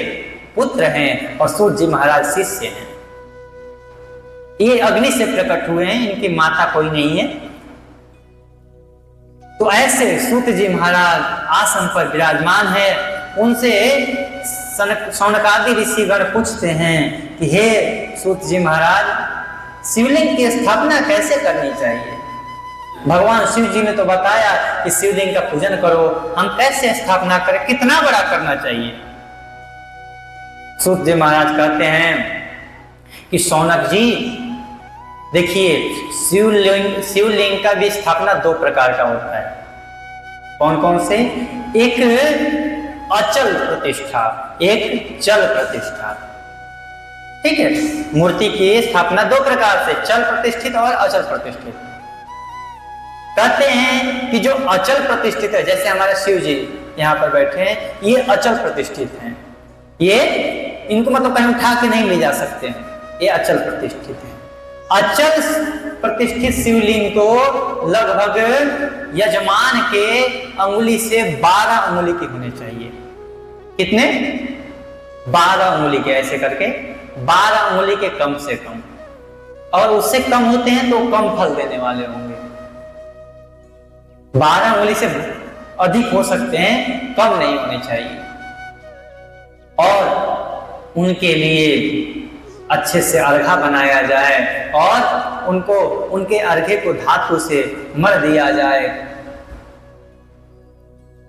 पुत्र हैं और सूत जी महाराज शिष्य हैं। ये अग्नि से प्रकट हुए हैं, इनकी माता कोई नहीं है। तो ऐसे सूत जी महाराज आसन पर विराजमान है। उनसे सौनकादि ऋषिगण पूछते हैं कि हे सूत जी महाराज शिवलिंग की स्थापना कैसे करनी चाहिए? भगवान शिव जी ने तो बताया कि शिवलिंग का पूजन करो, हम कैसे स्थापना करें, कितना बड़ा करना चाहिए? सूत जी महाराज कहते हैं कि शौनक जी देखिए शिवलिंग का भी स्थापना 2 प्रकार का होता है। कौन कौन से? एक अचल प्रतिष्ठा, एक चल प्रतिष्ठा। ठीक है, मूर्ति की स्थापना 2 प्रकार से, चल प्रतिष्ठित और अचल प्रतिष्ठित। कहते हैं कि जो अचल प्रतिष्ठित है, जैसे हमारे शिव जी यहाँ पर बैठे हैं, ये अचल प्रतिष्ठित हैं। ये इनको मतलब कहीं उठा के नहीं ले जा सकते हैं, ये अचल प्रतिष्ठित है। अचल प्रतिष्ठित शिवलिंग को लगभग यजमान के अंगुली से 12 अंगुली की होने चाहिए। कितने? 12 अंगुली के, ऐसे करके 12 अंगुली के कम से कम, और उससे कम होते हैं तो कम फल देने वाले होंगे। 12 अंगुली से अधिक हो सकते हैं, कम नहीं होने चाहिए। और उनके लिए अच्छे से अर्घा बनाया जाए और उनको उनके अर्घे को धातु से मर दिया जाए।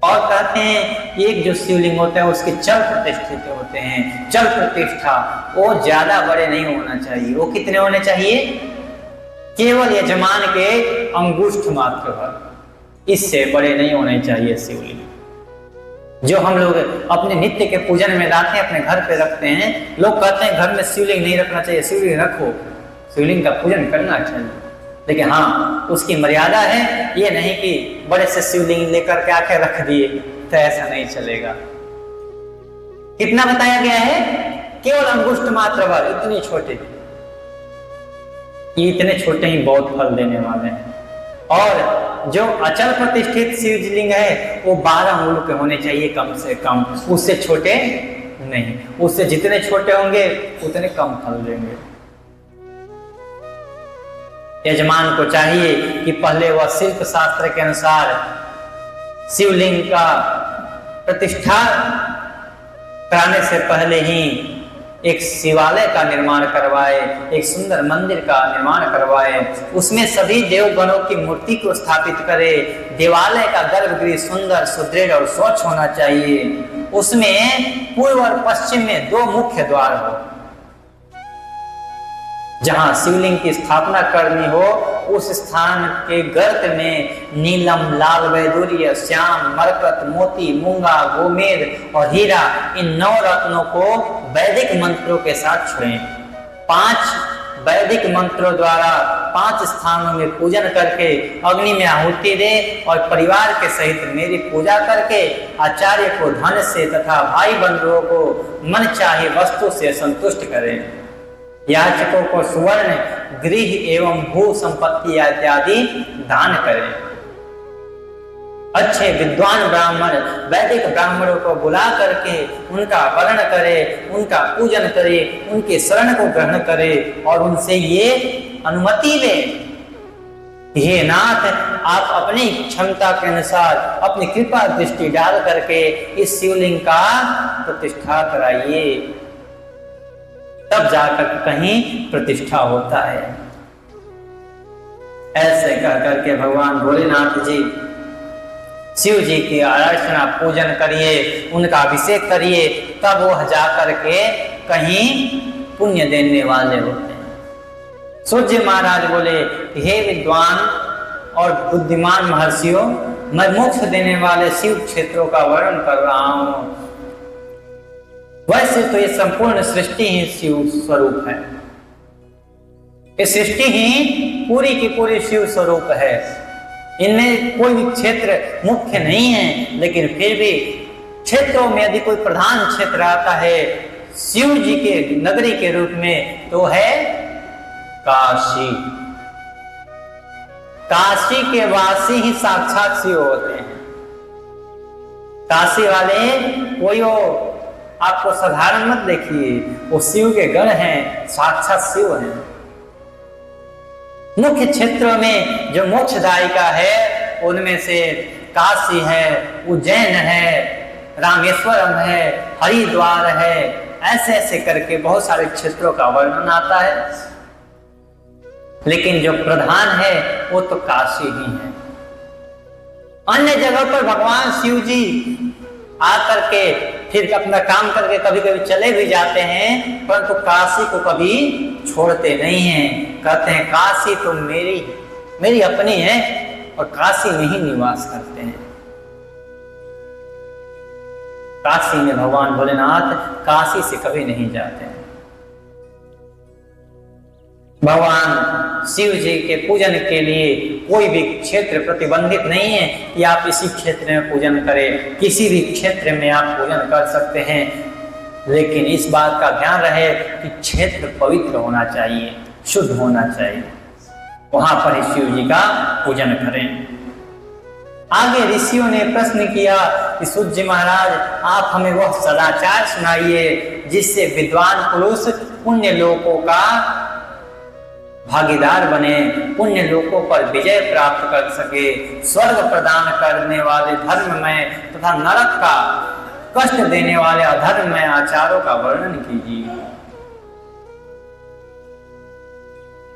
और कहते हैं एक जो शिवलिंग होता है उसके चल प्रतिष्ठित होते हैं। चल प्रतिष्ठा वो ज्यादा बड़े नहीं होना चाहिए। वो कितने होने चाहिए? केवल यजमान के अंगुष्ठ मात्र भर, इससे बड़े नहीं होने चाहिए शिवलिंग। जो हम लोग अपने नित्य के पूजन में लाते हैं, अपने घर पे रखते हैं। लोग कहते हैं घर में शिवलिंग नहीं रखना चाहिए, शिवलिंग रखो, शिवलिंग का पूजन करना चाहिए, लेकिन हाँ उसकी मर्यादा है। ये नहीं कि बड़े से शिवलिंग लेकर के आके रख दिए, तो ऐसा नहीं चलेगा। कितना बताया गया है? केवल अंगुष्ठ मात्र भर, इतनी छोटी। ये इतने छोटे ही बहुत फल देने वाले हैं। और जो अचल प्रतिष्ठित शिवलिंग है वो 12 अंगुल के होने चाहिए कम से कम, उससे छोटे नहीं। उससे जितने छोटे होंगे उतने कम फल देंगे। यजमान को चाहिए कि पहले वह शिल्प शास्त्र के अनुसार शिवलिंग का प्रतिष्ठा कराने से पहले ही एक शिवालय का निर्माण करवाए, एक सुंदर मंदिर का निर्माण करवाए, उसमें सभी देवगणों की मूर्ति को स्थापित करे। देवालय का गर्भगृह सुंदर, सुदृढ़ और स्वच्छ होना चाहिए। उसमें पूर्व और पश्चिम में 2 मुख्य द्वार हो। जहां शिवलिंग की स्थापना करनी हो उस स्थान के गर्त में नीलम, लाल वैदूर्य, श्याम, मरकत, मोती, मूंगा, गोमेद और हीरा, इन 9 रत्नों को वैदिक मंत्रों के साथ छुएं। 5 वैदिक मंत्रों द्वारा 5 स्थानों में पूजन करके अग्नि में आहुति दे और परिवार के सहित मेरी पूजा करके आचार्य को धन से तथा भाई बंधुओं को मन चाहे वस्तु से संतुष्ट करें। याचकों को सुवर्ण, गृह एवं भू संपत्ति इत्यादि दान करें। अच्छे विद्वान ब्राह्मण वैदिक ब्राह्मणों को बुला करके उनका वर्ण करे, उनका पूजन करे, उनके शरण को ग्रहण करे और उनसे ये अनुमति ले, हे नाथ, आप अपनी क्षमता के अनुसार अपनी कृपा दृष्टि डाल करके इस शिवलिंग का प्रतिष्ठा कराइए, तब जाकर कहीं प्रतिष्ठा होता है। ऐसे कह करके भगवान भोलेनाथ जी शिव जी की आराधना पूजन करिए, उनका अभिषेक करिए, तब वह जाकर के कहीं पुण्य देने वाले होते हैं। सूर्य महाराज बोले, हे विद्वान और बुद्धिमान महर्षियों, मैं मोक्ष देने वाले शिव क्षेत्रों का वर्णन कर रहा हूं। वैसे तो ये संपूर्ण सृष्टि ही शिव स्वरूप है। ये सृष्टि ही पूरी की पूरी शिव स्वरूप है। इनमें कोई भी क्षेत्र मुख्य नहीं है, लेकिन फिर भी क्षेत्रों में यदि कोई प्रधान क्षेत्र आता है शिव जी के नगरी के रूप में, तो है काशी। काशी के वासी ही साक्षात शिव होते हैं। काशी वाले कोई हो आपको साधारण मत देखिए, वो शिव के गण हैं, साक्षात शिव हैं। मुख्य क्षेत्रों में जो मोक्षदायिका है उनमें से काशी है, उज्जैन है, रामेश्वरम है, हरिद्वार है, ऐसे ऐसे करके बहुत सारे क्षेत्रों का वर्णन आता है। लेकिन जो प्रधान है वो तो काशी ही है। अन्य जगह पर भगवान शिव जी आकर के फिर अपना काम करके कभी कभी चले भी जाते हैं, परंतु काशी को कभी छोड़ते नहीं हैं। कहते हैं काशी तो मेरी अपनी है और काशी में ही निवास करते हैं। काशी में भगवान भोलेनाथ काशी से कभी नहीं जाते हैं। भगवान शिव जी के पूजन के लिए कोई भी क्षेत्र प्रतिबंधित नहीं है कि आप इसी क्षेत्र में पूजन करें। किसी भी क्षेत्र में आप पूजन कर सकते हैं, लेकिन इस बात का ध्यान रहे कि क्षेत्र पवित्र होना चाहिए, शुद्ध होना चाहिए, वहां पर ही शिव जी का पूजन करें। आगे ऋषियों ने प्रश्न किया कि सूर्य जी महाराज, आप हमें वह सदाचार सुनाइए जिससे विद्वान पुरुष पुण्य लोकों का भागीदार बने, पुण्य लोकों पर विजय प्राप्त कर सके, स्वर्ग प्रदान करने वाले धर्ममय तथा नरक का कष्ट देने वाले अधर्ममय आचारों का वर्णन कीजिए।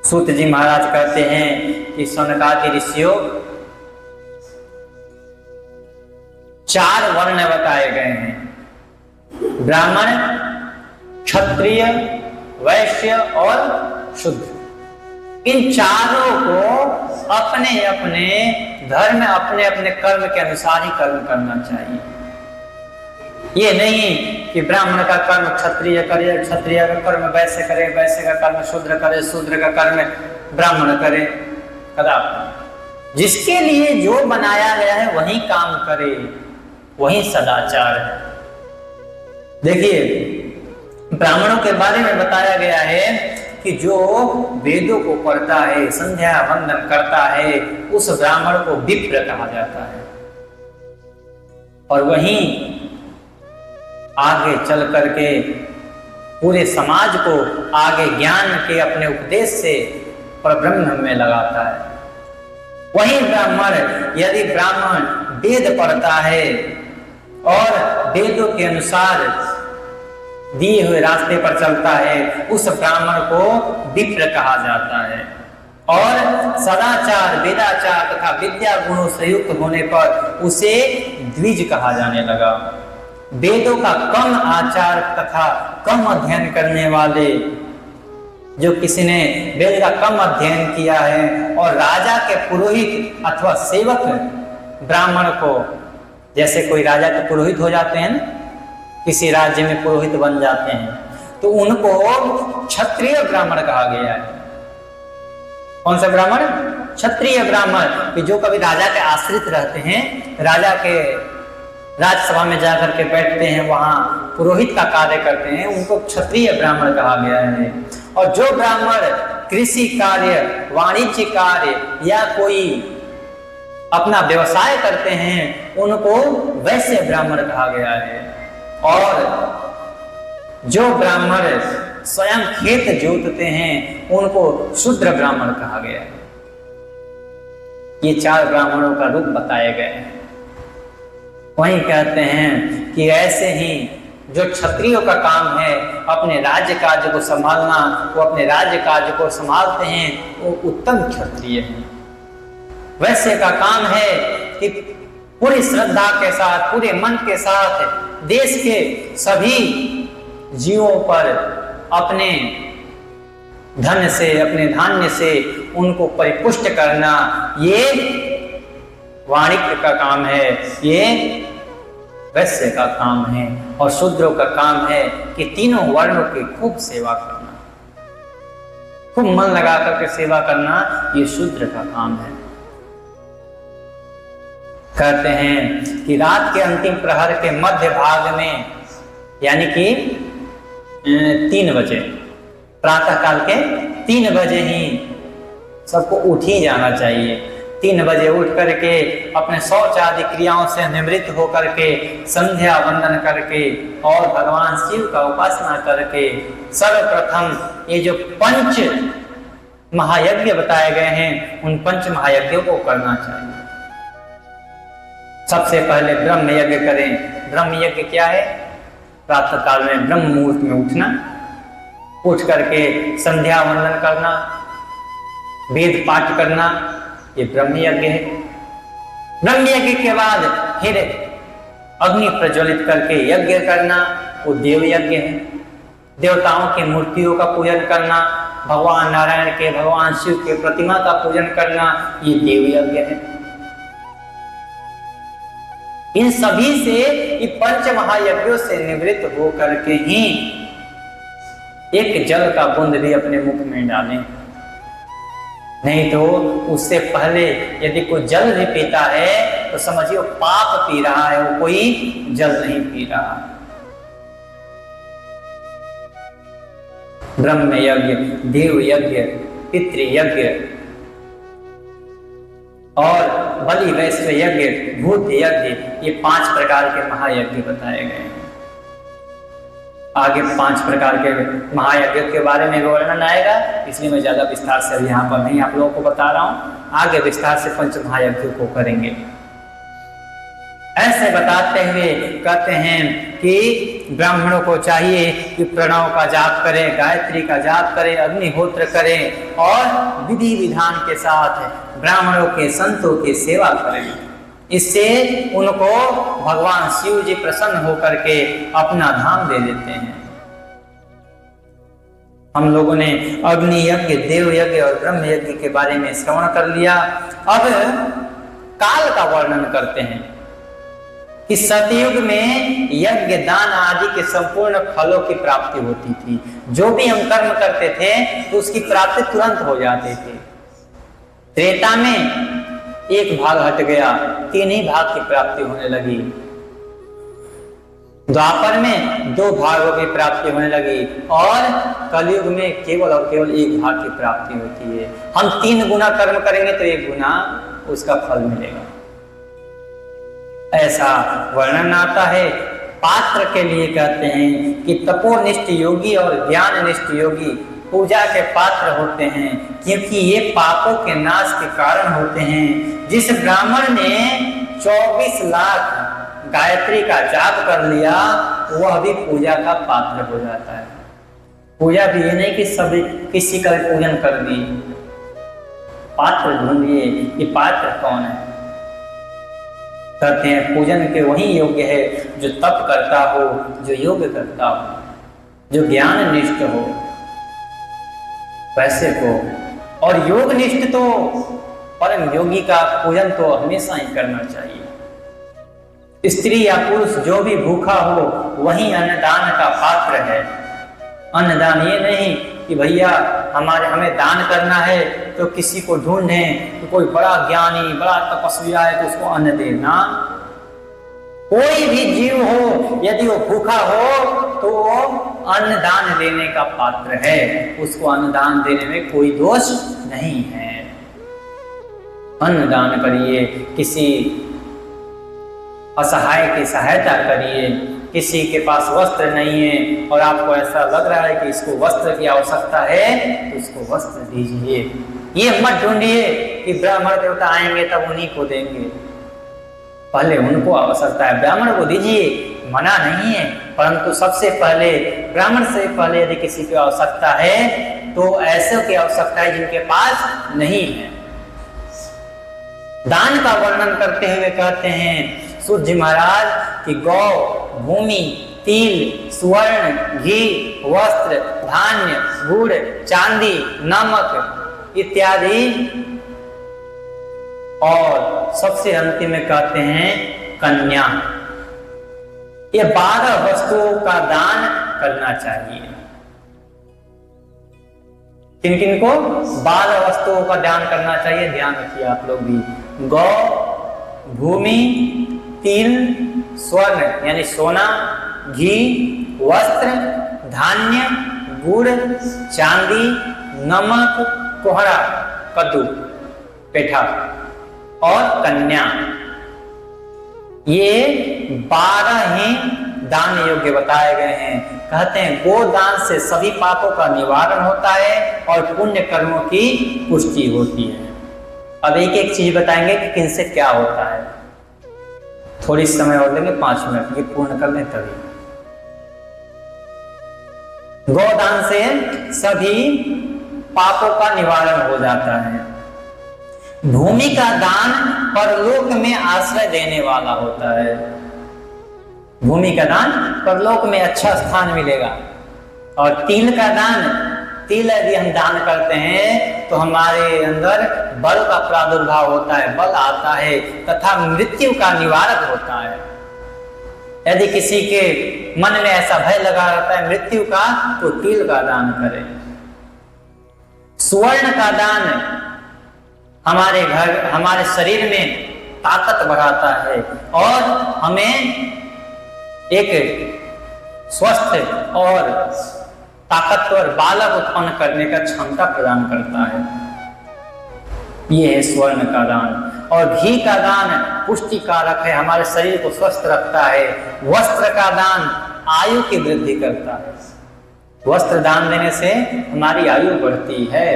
सूत जी महाराज कहते हैं कि सनकादि ऋषियों 4 वर्ण बताए गए हैं, ब्राह्मण, क्षत्रिय, वैश्य और शूद्र। इन चारों को अपने अपने धर्म, अपने अपने कर्म के अनुसार ही कर्म करना चाहिए। ये नहीं कि ब्राह्मण का कर्म क्षत्रिय करे, क्षत्रिय का कर्म वैश्य करे, वैश्य का कर्म शूद्र करे, शूद्र का कर्म ब्राह्मण करे। कदापि जिसके लिए जो बनाया गया है वही काम करे, वही सदाचार है। देखिए, ब्राह्मणों के बारे में बताया गया है कि जो वेदों को पढ़ता है, संध्या वंदन करता है, उस ब्राह्मण को विप्र कहा जाता है। और वहीं आगे चल करके पूरे समाज को आगे ज्ञान के अपने उपदेश से परब्रह्म में लगाता है। वही ब्राह्मण, यदि ब्राह्मण वेद पढ़ता है और वेदों के अनुसार दिए हुए रास्ते पर चलता है, उस ब्राह्मण को विप्र कहा जाता है। और सदाचार, वेदाचार तथा विद्या गुणों से युक्त होने पर उसे द्विज कहा जाने लगा। वेदों का कम आचार तथा कम अध्ययन करने वाले, जो किसी ने वेद का कम अध्ययन किया है और राजा के पुरोहित अथवा सेवक ब्राह्मण को, जैसे कोई राजा के पुरोहित हो जाते हैं ना, किसी राज्य में पुरोहित बन जाते हैं, तो उनको क्षत्रिय ब्राह्मण कहा गया है। कौन सा ब्राह्मण? क्षत्रिय ब्राह्मण, कि जो कभी राजा के आश्रित रहते हैं, राजा के राजसभा में जाकर के बैठते हैं, वहां पुरोहित का कार्य करते हैं, उनको क्षत्रिय ब्राह्मण कहा गया है। और जो ब्राह्मण कृषि कार्य, वाणिज्य कार्य या कोई अपना व्यवसाय करते हैं, उनको वैश्य ब्राह्मण कहा गया है। और जो ब्राह्मण स्वयं खेत जोतते हैं, उनको शूद्र ब्राह्मण कहा गया है। ये 4 ब्राह्मणों का रूप बताए गए हैं। वहीं कहते हैं कि ऐसे ही जो क्षत्रियों का काम है अपने राज्य कार्य को संभालना, वो अपने राज्य कार्य को संभालते हैं, वो उत्तम क्षत्रिय हैं। वैश्य का काम है कि पूरी श्रद्धा के साथ, पूरे मन के साथ देश के सभी जीवों पर अपने धन से, अपने धान्य से उनको परिपुष्ट करना, ये वाणिज्य का काम है, ये वैश्य का काम है। और शूद्रों का काम है कि तीनों वर्णों की खूब सेवा करना, खूब मन लगा करके सेवा करना, ये शूद्र का काम है। कहते हैं कि रात के अंतिम प्रहर के मध्य भाग में, यानी कि 3 बजे, प्रातः काल के 3 बजे ही सबको उठ ही जाना चाहिए। 3 बजे उठ करके अपने शौच आदि क्रियाओं से निवृत्त होकर के संध्या वंदन करके और भगवान शिव का उपासना करके सर्वप्रथम ये जो 5 महायज्ञ बताए गए हैं, उन 5 महायज्ञों को करना चाहिए। सबसे पहले ब्रह्म यज्ञ करें। ब्रह्म यज्ञ क्या है? प्रातः काल में ब्रह्म मुहूर्त में उठना, उठ करके संध्या वंदन करना, वेद पाठ करना, ये ब्रह्म यज्ञ है। ब्रह्म यज्ञ के बाद फिर अग्नि प्रज्वलित करके यज्ञ करना, वो देव यज्ञ है। देवताओं की मूर्तियों का पूजन करना, भगवान नारायण के, भगवान शिव के प्रतिमा का पूजन करना, ये देव यज्ञ है। इन सभी से, ये 5 महायज्ञों से निवृत्त होकर के ही एक जल का बूंद भी अपने मुख में डालें। नहीं तो उससे पहले यदि कोई जल भी पीता है तो समझिए वो पाप पी रहा है, वो कोई जल नहीं पी रहा। ब्रह्म यज्ञ, देव यज्ञ, पितृ यज्ञ और बलि वैश्य यज्ञ, भूत यज्ञ, ये 5 प्रकार के महायज्ञ बताए गए हैं। आगे 5 प्रकार के महायज्ञ के बारे में वर्णन आएगा, इसलिए मैं ज्यादा विस्तार से अभी यहाँ पर नहीं आप लोगों को बता रहा हूँ। आगे विस्तार से 5 महायज्ञों को करेंगे। ऐसे बताते हुए कहते हैं कि ब्राह्मणों को चाहिए कि प्रणव का जाप करें, गायत्री का जाप करें, अग्निहोत्र करें और विधि विधान के साथ ब्राह्मणों के, संतों की सेवा करें। इससे उनको भगवान शिव जी प्रसन्न होकर के अपना धाम दे देते हैं। हम लोगों ने अग्नि यज्ञ, देव यज्ञ और ब्रह्म यज्ञ के बारे में श्रवण कर लिया। अब काल का वर्णन करते हैं कि सतयुग में यज्ञ, दान आदि के संपूर्ण फलों की प्राप्ति होती थी। जो भी हम कर्म करते थे तो उसकी प्राप्ति तुरंत हो जाती थी। त्रेता में 1 भाग हट गया, 3 ही भाग की प्राप्ति होने लगी। द्वापर में 2 भागों की प्राप्ति होने लगी और कलयुग में केवल और केवल 1 भाग की प्राप्ति होती है। हम 3 गुना कर्म करेंगे तो 1 गुना उसका फल मिलेगा, ऐसा वर्णन आता है। पात्र के लिए कहते हैं कि तपोनिष्ठ योगी और ज्ञाननिष्ठ योगी पूजा के पात्र होते हैं, क्योंकि ये पापों के नाश के कारण होते हैं। जिस ब्राह्मण ने 24 लाख गायत्री का जाप कर लिया वह भी पूजा का पात्र हो जाता है। पूजा भी ये नहीं कि सभी किसी का पूजन कर दिए, पात्र ढूंढिए कि पात्र कौन है। कहते हैं पूजन के वही योग्य है जो तप करता हो, जो योग करता हो, जो ज्ञान निष्ठ हो, वैसे को। और योग निष्ठ तो परम योगी का पूजन तो हमेशा ही करना चाहिए। स्त्री या पुरुष जो भी भूखा हो वही अन्नदान का पात्र है। अन्नदान ये नहीं कि भैया हमें दान करना है तो किसी को ढूंढें, तो कोई बड़ा ज्ञानी बड़ा तपस्वी आए तो उसको अन्न देना। कोई भी जीव हो यदि वो भूखा हो तो वो अन्नदान देने का पात्र है, उसको अन्नदान देने में कोई दोष नहीं है। अन्नदान करिए, किसी असहाय की सहायता करिए। किसी के पास वस्त्र नहीं है और आपको ऐसा लग रहा है कि इसको वस्त्र की आवश्यकता है तो उसको वस्त्र दीजिए। ये मत ढूंढिए कि ब्राह्मण देवता आएंगे तब उन्हीं को देंगे, पहले उनको आवश्यकता है, ब्राह्मण को दीजिए, मना नहीं है। परंतु सबसे पहले ब्राह्मण से पहले यदि किसी की आवश्यकता है तो ऐसे की आवश्यकता है जिनके पास नहीं है। दान का वर्णन करते हुए कहते हैं सूत जी महाराज कि गौ, भूमि, तिल, स्वर्ण, घी, वस्त्र, धान्य, गुड़, चांदी, नमक इत्यादि, और सबसे अंतिम में कहते हैं कन्या। ये 12 वस्तुओं का दान करना चाहिए। किन किन को 12 वस्तुओं का दान करना चाहिए, ध्यान रखिए आप लोग भी। गौ, भूमि, तिल, स्वर्ण यानी सोना, घी, वस्त्र, धान्य, गुड़, चांदी, नमक, कोहरा, कद्दू, पेठा और कन्या, ये 12 ही दान योग्य बताए गए हैं। कहते हैं गोदान से सभी पापों का निवारण होता है और पुण्य कर्मों की पुष्टि होती है। अब एक एक चीज बताएंगे कि किनसे क्या होता है। थोड़ी समय और लेंगे, 5 मिनट, ये पूर्ण कर लें तभी। गोदान से सभी पापों का निवारण हो जाता है। भूमि का दान परलोक में आश्रय देने वाला होता है। भूमि का दान परलोक में अच्छा स्थान मिलेगा। और तिल का दान, तिल यदि हम दान करते हैं तो हमारे अंदर बल का प्रादुर्भाव होता है, बल आता है तथा मृत्यु का निवारक होता है। यदि किसी के मन में ऐसा भय लगा रहता है मृत्यु का तो तिल का दान करें। स्वर्ण का दान हमारे घर, हमारे शरीर में ताकत बढ़ाता है और हमें एक स्वस्थ और ताकतवर बालक उत्पन्न करने का क्षमता प्रदान करता है। यह है स्वर्ण का दान। और घी का दान पुष्टि कारक है, हमारे शरीर को स्वस्थ रखता है। वस्त्र का दान आयु की वृद्धि करता है। वस्त्र दान देने से हमारी आयु बढ़ती है।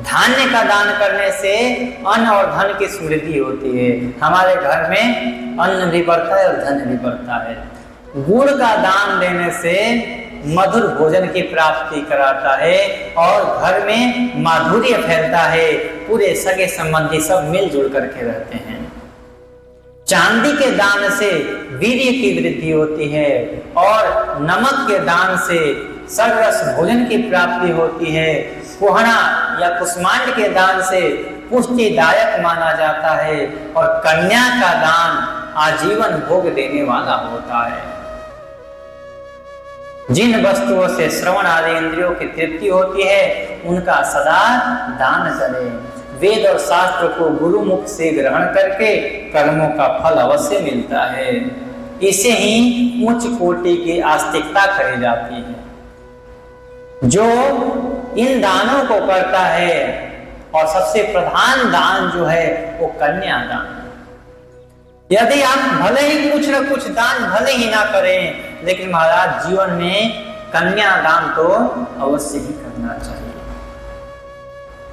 धान्य का दान करने से अन्न और धन की समृद्धि होती है। हमारे घर में अन्न भी बढ़ता है और धन भी बढ़ता है। गुड़ का दान देने से मधुर भोजन की प्राप्ति कराता है और घर में माधुर्य फैलता है। पूरे सगे संबंधी सब मिलजुल करके रहते हैं। चांदी के दान से वीर्य की वृद्धि होती है और नमक के दान से सररस भोजन की प्राप्ति होती है। कोहरा या कुष्मांड के दान से पुष्टिदायक माना जाता है और कन्या का दान आजीवन भोग देने वाला होता है। जिन वस्तुओं से श्रवण आदि इंद्रियों की तृप्ति होती है उनका सदा दान करें। वेद और शास्त्र को गुरुमुख से ग्रहण करके कर्मों का फल अवश्य मिलता है। इसे ही उच्च कोटि की आस्तिकता कही जाती है। जो इन दानों को करता है, और सबसे प्रधान दान जो है वो कन्यादान। यदि आप भले ही कुछ न कुछ दान भले ही ना करें, लेकिन महाराज जीवन में कन्यादान तो अवश्य ही करना चाहिए।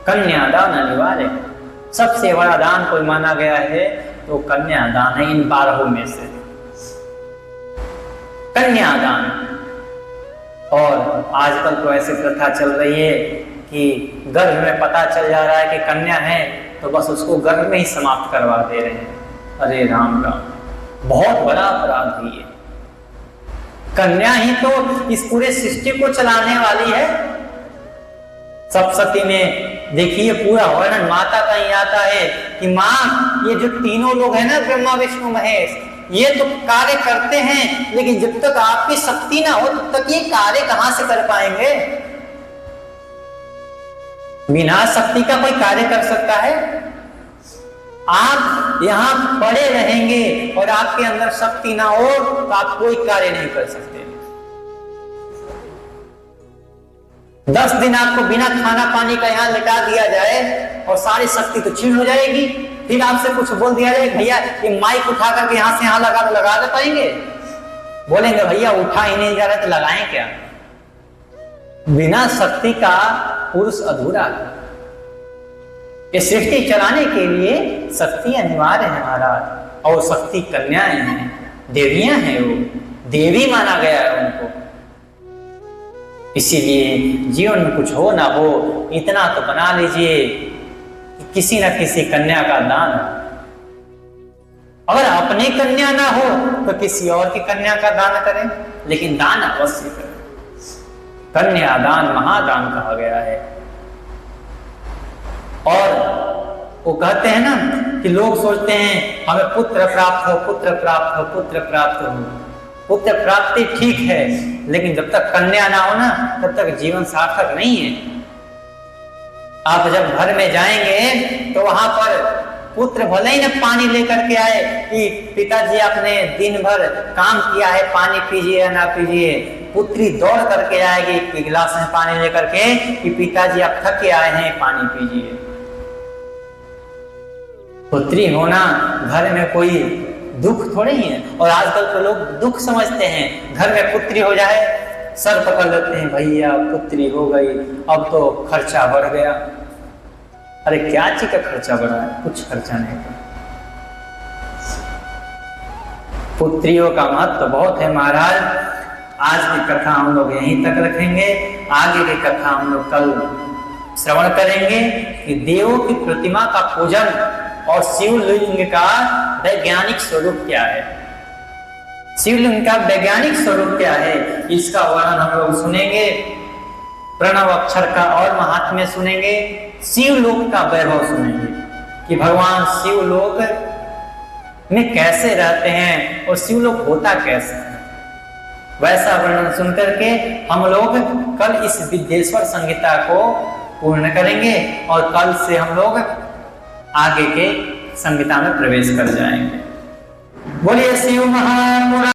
कन्यादान अनिवार्य है। सबसे बड़ा दान कोई माना गया है तो कन्यादान है इन 12 में से। कन्यादान। और आजकल तो ऐसी प्रथा चल रही है कि गर्भ में पता चल जा रहा है कि कन्या है तो बस उसको गर्भ में ही समाप्त करवा दे रहे हैं। अरे राम राम, बहुत बड़ा अपराध है ये। कन्या ही तो इस पूरे सृष्टि को चलाने वाली है। सप्तशती में देखिए पूरा वर्णन माता का ही आता है कि माँ, ये जो तीनों लोग हैं ना, ब्रह्मा विष्णु महेश, ये तो कार्य करते हैं, लेकिन जब तक आपकी शक्ति ना हो तब तक ये कार्य कहां से कर पाएंगे। बिना शक्ति का कोई कार्य कर सकता है? आप यहां पड़े रहेंगे और आपके अंदर शक्ति ना हो तो आप कोई कार्य नहीं कर सकते। 10 दिन आपको बिना खाना पानी का यहाँ लिटा दिया जाए और सारी शक्ति तो क्षीण हो जाएगी। फिर आपसे कुछ बोल दिया जाए, भैया ये माइक उठा करके यहां से यहां लगा दे पाएंगे? बोलेंगे भैया उठा ही नहीं जा रहा तो लगाएं क्या? बिना शक्ति का पुरुष अधूरा है। ये सृष्टि चलाने के लिए शक्ति अनिवार्य है महाराज। और शक्ति कन्याएं हैं, देवियां हैं, वो देवी माना गया है उनको। इसीलिए जीवन में कुछ हो ना हो, इतना तो बना लीजिए कि किसी न किसी कन्या का दान। अगर अपनी कन्या ना हो तो किसी और की कन्या का दान करें, लेकिन दान अवश्य करें। कन्यादान महादान कहा गया है। और वो कहते हैं ना कि लोग सोचते हैं हमें पुत्र प्राप्त हो, पुत्र प्राप्त हो, पुत्र प्राप्त हो। पुत्र प्राप्ति ठीक है, लेकिन जब तक कन्या ना हो ना तब तक जीवन सार्थक नहीं है। आप जब घर में जाएंगे तो वहां पर पुत्र भले ही ना पानी लेकर के आए कि पिताजी आपने दिन भर काम किया है, पानी पीजिए या ना पीजिए, पुत्री दौड़ करके आएगी एक गिलास में पानी लेकर के कि पिताजी आप थक के आए हैं, पानी पीजिए। पुत्री होना घर में कोई दुख थोड़े ही है। और आजकल तो लोग दुख समझते हैं। घर में पुत्री हो जाए सर पकड़ लेते हैं, भैया पुत्री हो गई अब तो खर्चा बढ़ गया। अरे क्या चीज का खर्चा बढ़ा है? कुछ खर्चा नहीं था। पुत्रियों का महत्व तो बहुत है महाराज। आज की कथा हम लोग यहीं तक रखेंगे। आगे की कथा हम लोग कल श्रवण करेंगे कि देवों की प्रतिमा का पूजन और शिवलिंग का वैज्ञानिक स्वरूप क्या है। शिवलिंग का वैज्ञानिक स्वरूप क्या है, इसका वर्णन हम लोग सुनेंगे। प्रणव अक्षर का और महात्म्य सुनेंगे। शिवलोक का वैभव सुनेंगे कि भगवान शिवलोक में कैसे रहते हैं और शिवलोक होता कैसे है। वैसा वर्णन सुनकर के हम लोग कल इस विद्येश्वर संहिता को पूर्ण करेंगे और कल से हम लोग आगे के संहिता में प्रवेश कर जाएंगे। बोलिए शिव महापुराण।